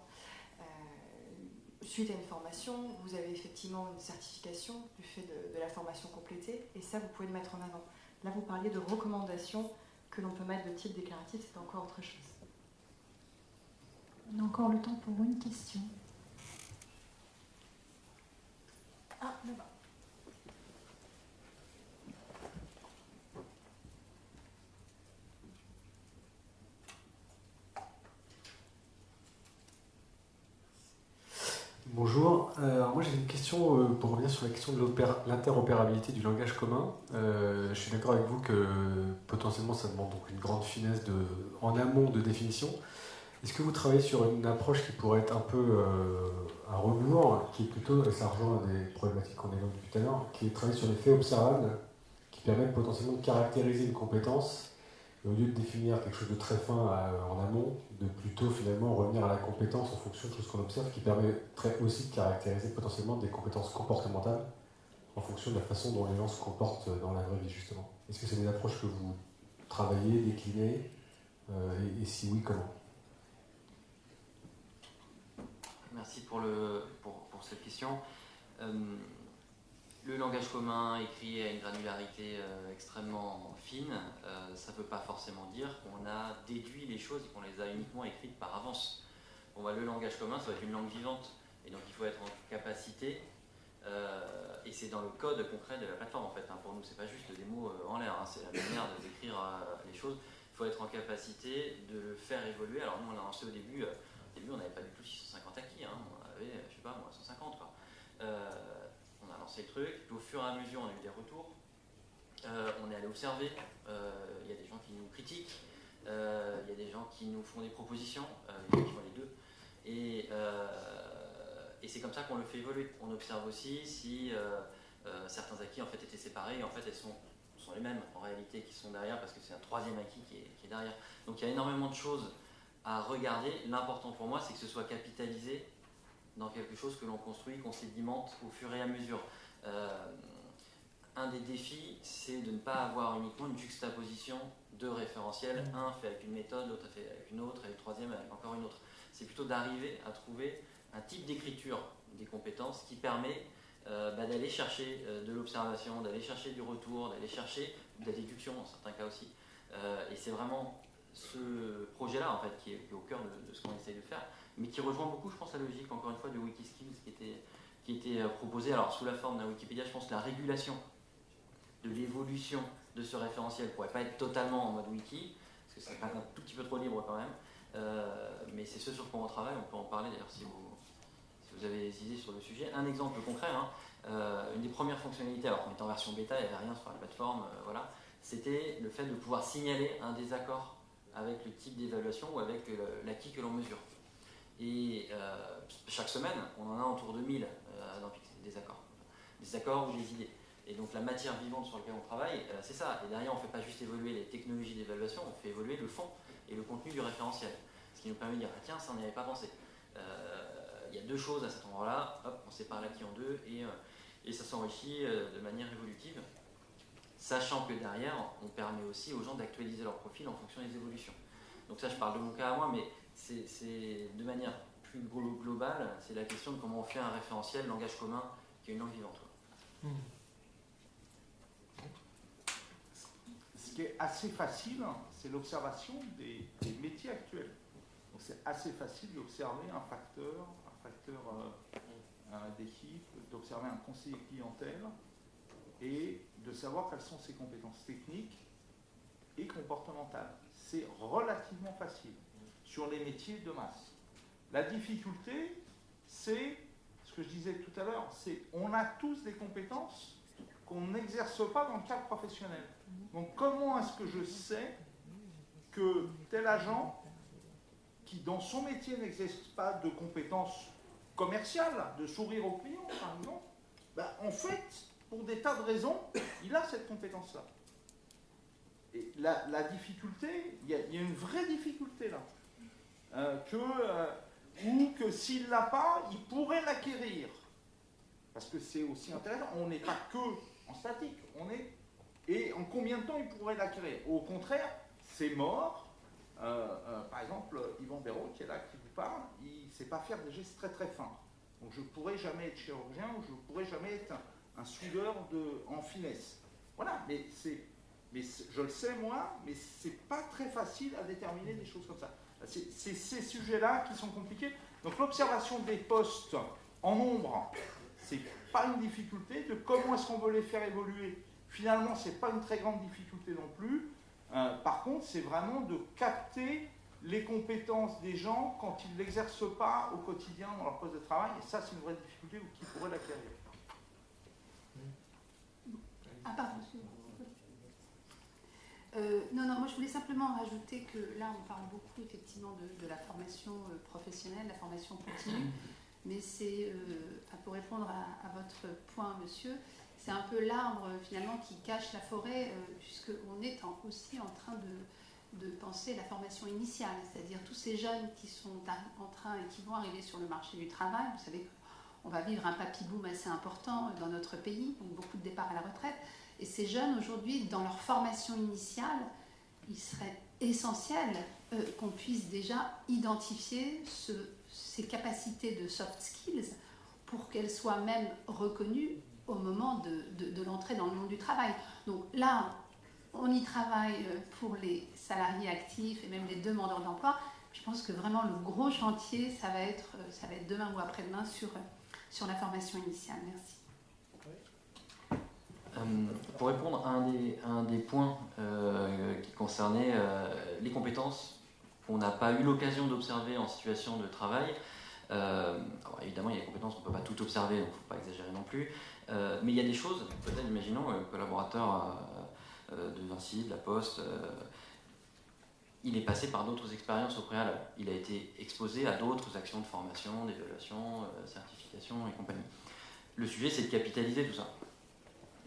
Suite à une formation, vous avez effectivement une certification du fait de la formation complétée et ça, vous pouvez le mettre en avant. Là, vous parliez de recommandations que l'on peut mettre de type déclaratif, c'est encore autre chose. On a encore le temps pour une question. là-bas. Bonjour, alors moi j'ai une question pour revenir sur la question de l'interopérabilité du langage commun. Je suis d'accord avec vous que potentiellement ça demande donc une grande finesse en amont de définition. Est-ce que vous travaillez sur une approche qui pourrait être un peu à rebours, qui est plutôt, et ça rejoint des problématiques qu'on évoque depuis tout à l'heure, qui est de travailler sur les faits observables, qui permettent potentiellement de caractériser une compétence, et au lieu de définir quelque chose de très fin en amont, de plutôt finalement revenir à la compétence en fonction de choses qu'on observe, qui permettrait aussi de caractériser potentiellement des compétences comportementales en fonction de la façon dont les gens se comportent dans la vraie vie justement. Est-ce que c'est des approches que vous travaillez, déclinez, et si oui, comment? Merci pour cette question. Le langage commun écrit à une granularité extrêmement fine, ça ne veut pas forcément dire qu'on a déduit les choses et qu'on les a uniquement écrites par avance. Bon, bah, le langage commun, ça va être une langue vivante, et donc il faut être en capacité, et c'est dans le code concret de la plateforme en fait. Hein, pour nous, c'est pas juste des mots en l'air, hein, c'est la manière de décrire les choses. Il faut être en capacité de le faire évoluer. Alors nous, on a lancé au début, on n'avait pas du tout 650 acquis, hein, on avait, je sais pas moi, 150 quoi. On a lancé le truc, puis au fur et à mesure on a eu des retours, on est allé observer, il y a des gens qui nous critiquent, il y a des gens qui nous font des propositions, les gens qui font les deux, et c'est comme ça qu'on le fait évoluer. On observe aussi si certains acquis en fait étaient séparés, et en fait elles sont les mêmes en réalité qui sont derrière, parce que c'est un troisième acquis qui est derrière. Donc il y a énormément de choses à regarder. L'important pour moi c'est que ce soit capitalisé dans quelque chose que l'on construit, qu'on sédimente au fur et à mesure. Un des défis, c'est de ne pas avoir uniquement une juxtaposition de référentiels, un fait avec une méthode, l'autre fait avec une autre, et le troisième avec encore une autre. C'est plutôt d'arriver à trouver un type d'écriture des compétences qui permet d'aller chercher de l'observation, d'aller chercher du retour, d'aller chercher de la déduction dans certains cas aussi. Et c'est vraiment ce projet-là en fait qui est au cœur de ce qu'on essaye de faire, mais qui rejoint beaucoup, je pense, la logique, encore une fois, de Wikiskills qui était proposé, alors sous la forme d'un Wikipédia. Je pense que la régulation de l'évolution de ce référentiel ne pourrait pas être totalement en mode wiki, parce que c'est un tout petit peu trop libre quand même, mais c'est ce sur quoi on travaille. On peut en parler d'ailleurs si vous avez des idées sur le sujet. Un exemple concret, hein, une des premières fonctionnalités, alors qu'on était en version bêta, il n'y avait rien sur la plateforme, voilà, c'était le fait de pouvoir signaler un désaccord avec le type d'évaluation ou avec l'acquis que l'on mesure. Et chaque semaine, on en a autour de 1000 des accords ou des idées. Et donc la matière vivante sur laquelle on travaille, c'est ça. Et derrière, on ne fait pas juste évoluer les technologies d'évaluation, on fait évoluer le fond et le contenu du référentiel. Ce qui nous permet de dire, ah, tiens, ça on n'y avait pas pensé. Il y a deux choses à cet endroit-là, hop, on sépare l'acquis en deux et ça s'enrichit de manière évolutive, sachant que derrière, on permet aussi aux gens d'actualiser leur profil en fonction des évolutions. Donc ça, je parle de mon cas à moi, mais c'est de manière plus globale, c'est la question de comment on fait un référentiel langage commun qui est une langue vivante. Ce qui est assez facile, c'est l'observation des métiers actuels. Donc c'est assez facile d'observer un facteur d'équipe, d'observer un conseiller clientèle et de savoir quelles sont ses compétences techniques et comportementales. C'est relativement facile sur les métiers de masse. La difficulté, c'est ce que je disais tout à l'heure, c'est on a tous des compétences qu'on n'exerce pas dans le cadre professionnel. Donc comment est-ce que je sais que tel agent qui dans son métier n'exerce pas de compétences commerciales, de sourire aux clients par exemple, ben, en fait, pour des tas de raisons, il a cette compétence-là. Et la difficulté, il y a une vraie difficulté là, ou que s'il ne l'a pas, il pourrait l'acquérir. Parce que c'est aussi intéressant, on n'est pas que en statique, et en combien de temps il pourrait l'acquérir? Au contraire, c'est mort. Par exemple, Yvan Béraud, qui est là, qui vous parle, il ne sait pas faire des gestes très très fins. Donc je ne pourrais jamais être chirurgien ou je ne pourrais jamais être un soudeur en finesse. Voilà, mais je le sais moi, mais c'est pas très facile à déterminer des choses comme ça. C'est ces sujets-là qui sont compliqués. Donc l'observation des postes en nombre, c'est pas une difficulté. De comment est-ce qu'on veut les faire évoluer, finalement, c'est pas une très grande difficulté non plus. Par contre, c'est vraiment de capter les compétences des gens quand ils ne l'exercent pas au quotidien dans leur poste de travail. Et ça, c'est une vraie difficulté qui pourrait l'acquérir. Ah, pardon, non, moi je voulais simplement rajouter que là on parle beaucoup effectivement de la formation professionnelle, la formation continue, mais c'est, pour répondre à votre point, monsieur, c'est un peu l'arbre finalement qui cache la forêt, puisqu'on est aussi en train de penser la formation initiale, c'est-à-dire tous ces jeunes qui sont en train et qui vont arriver sur le marché du travail. Vous savez qu'on va vivre un papy boom assez important dans notre pays, donc beaucoup de départs à la retraite. Et ces jeunes, aujourd'hui, dans leur formation initiale, il serait essentiel qu'on puisse déjà identifier ces capacités de soft skills pour qu'elles soient même reconnues au moment de l'entrée dans le monde du travail. Donc là, on y travaille pour les salariés actifs et même les demandeurs d'emploi. Je pense que vraiment le gros chantier, ça va être demain ou après-demain sur la formation initiale. Merci. Pour répondre à un des points qui concernait les compétences qu'on n'a pas eu l'occasion d'observer en situation de travail, alors évidemment il y a des compétences qu'on ne peut pas tout observer, donc il ne faut pas exagérer non plus, mais il y a des choses, peut-être imaginons un collaborateur de Vinci, de la Poste, il est passé par d'autres expériences au préalable, il a été exposé à d'autres actions de formation, d'évaluation, certification et compagnie. Le sujet c'est de capitaliser tout ça.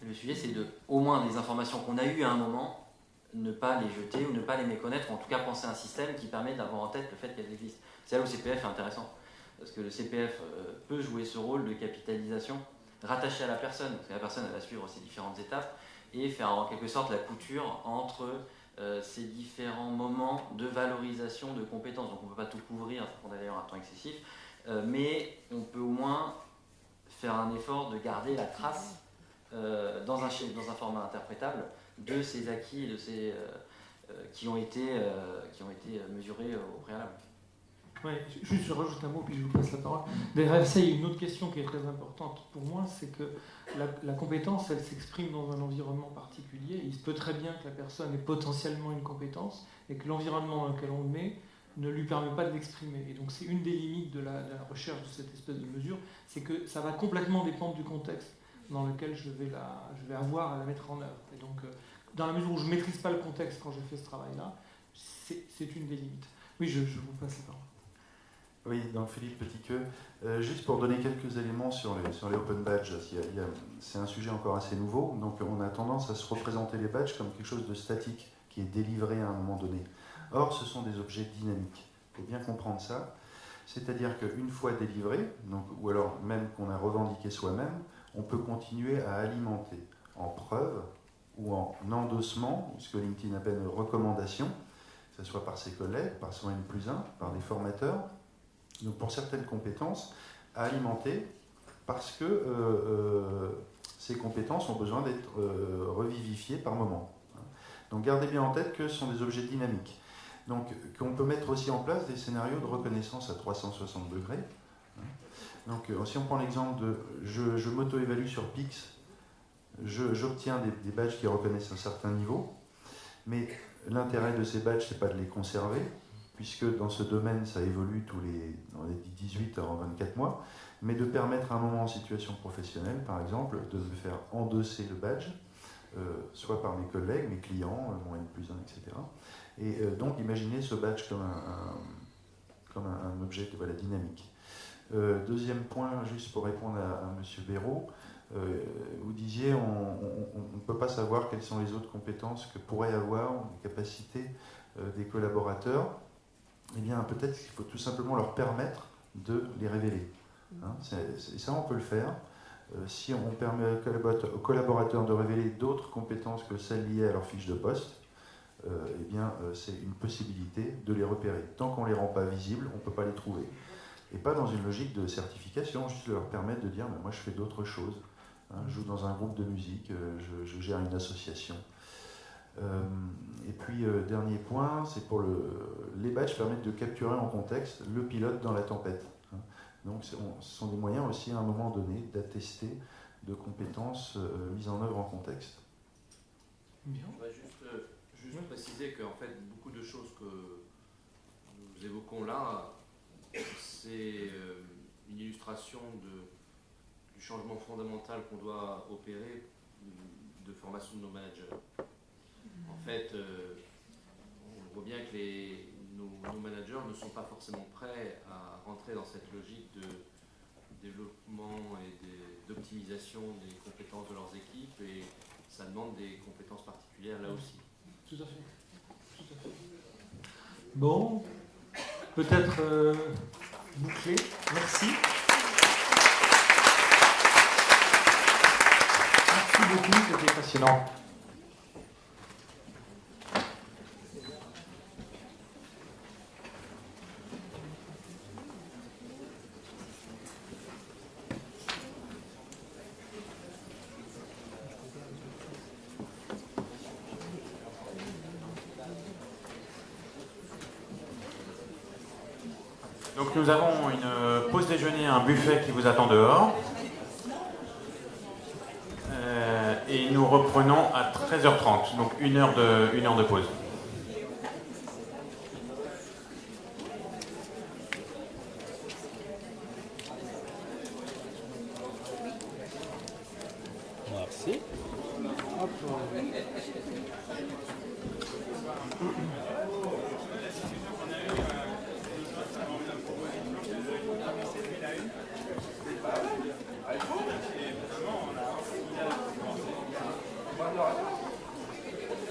Le sujet, c'est de, au moins des informations qu'on a eues à un moment, ne pas les jeter ou ne pas les méconnaître, ou en tout cas penser à un système qui permet d'avoir en tête le fait qu'elles existent. C'est là où le CPF est intéressant, parce que le CPF peut jouer ce rôle de capitalisation rattaché à la personne, parce que la personne elle va suivre ces différentes étapes, et faire en quelque sorte la couture entre ces différents moments de valorisation de compétences. Donc on ne peut pas tout couvrir, ça prendrait d'ailleurs un temps excessif, mais on peut au moins faire un effort de garder la trace dans un format interprétable de ces acquis et de ces qui ont été mesurés au préalable. Ouais, juste je rajoute un mot puis je vous passe la parole. Derrière ça, il y a une autre question qui est très importante pour moi, c'est que la compétence, elle s'exprime dans un environnement particulier. Il se peut très bien que la personne ait potentiellement une compétence et que l'environnement dans lequel on le met ne lui permet pas de l'exprimer. Et donc c'est une des limites de la recherche de cette espèce de mesure, c'est que ça va complètement dépendre du contexte dans lequel je vais avoir à la mettre en œuvre. Et donc, dans la mesure où je ne maîtrise pas le contexte quand je fais ce travail-là, c'est une des limites. Oui, je vous passe la parole. Oui, donc Philippe Petitqueux, juste pour donner quelques éléments sur les open badges, c'est un sujet encore assez nouveau, donc on a tendance à se représenter les badges comme quelque chose de statique, qui est délivré à un moment donné. Or, ce sont des objets dynamiques. Il faut bien comprendre ça. C'est-à-dire qu'une fois délivré, donc, ou alors même qu'on a revendiqué soi-même, on peut continuer à alimenter en preuve ou en endossement, ce que LinkedIn appelle une recommandation, que ce soit par ses collègues, par son N+1, par des formateurs, donc pour certaines compétences, à alimenter parce que ces compétences ont besoin d'être revivifiées par moment. Donc gardez bien en tête que ce sont des objets dynamiques. Donc qu'on peut mettre aussi en place des scénarios de reconnaissance à 360 degrés. Donc si on prend l'exemple de je m'auto-évalue sur PIX, j'obtiens des badges qui reconnaissent un certain niveau, mais l'intérêt de ces badges, c'est pas de les conserver, puisque dans ce domaine, ça évolue dans les 18 à 24 mois, mais de permettre à un moment en situation professionnelle, par exemple, de me faire endosser le badge, soit par mes collègues, mes clients, mon N+1, etc. Et donc imaginez ce badge comme un objet de dynamique. Deuxième point, juste pour répondre à M. Béraud, vous disiez on ne peut pas savoir quelles sont les autres compétences que pourraient avoir, les capacités des collaborateurs. Eh bien, peut-être qu'il faut tout simplement leur permettre de les révéler. Hein, ça, on peut le faire. Si on permet aux collaborateurs de révéler d'autres compétences que celles liées à leur fiche de poste, eh bien, c'est une possibilité de les repérer. Tant qu'on ne les rend pas visibles, on ne peut pas les trouver. Et pas dans une logique de certification, juste leur permettre de dire moi je fais d'autres choses. Hein, je joue dans un groupe de musique, je gère une association. Et puis, dernier point, c'est pour les badges permettent de capturer en contexte le pilote dans la tempête. Hein. Donc ce sont des moyens aussi à un moment donné d'attester de compétences mises en œuvre en contexte. Bien. Je voudrais juste préciser qu'en fait, beaucoup de choses que nous évoquons là, c'est une illustration du changement fondamental qu'on doit opérer de formation de nos managers. En fait, on voit bien que nos managers ne sont pas forcément prêts à rentrer dans cette logique de développement et d'optimisation des compétences de leurs équipes, et ça demande des compétences particulières là aussi. Tout à fait. Tout à fait. Bon, peut-être boucler. Merci. Merci beaucoup, c'était passionnant. Donc nous avons une pause déjeuner, un buffet qui vous attend dehors. Et nous reprenons à 13h30, donc une heure de pause. Merci. Hop.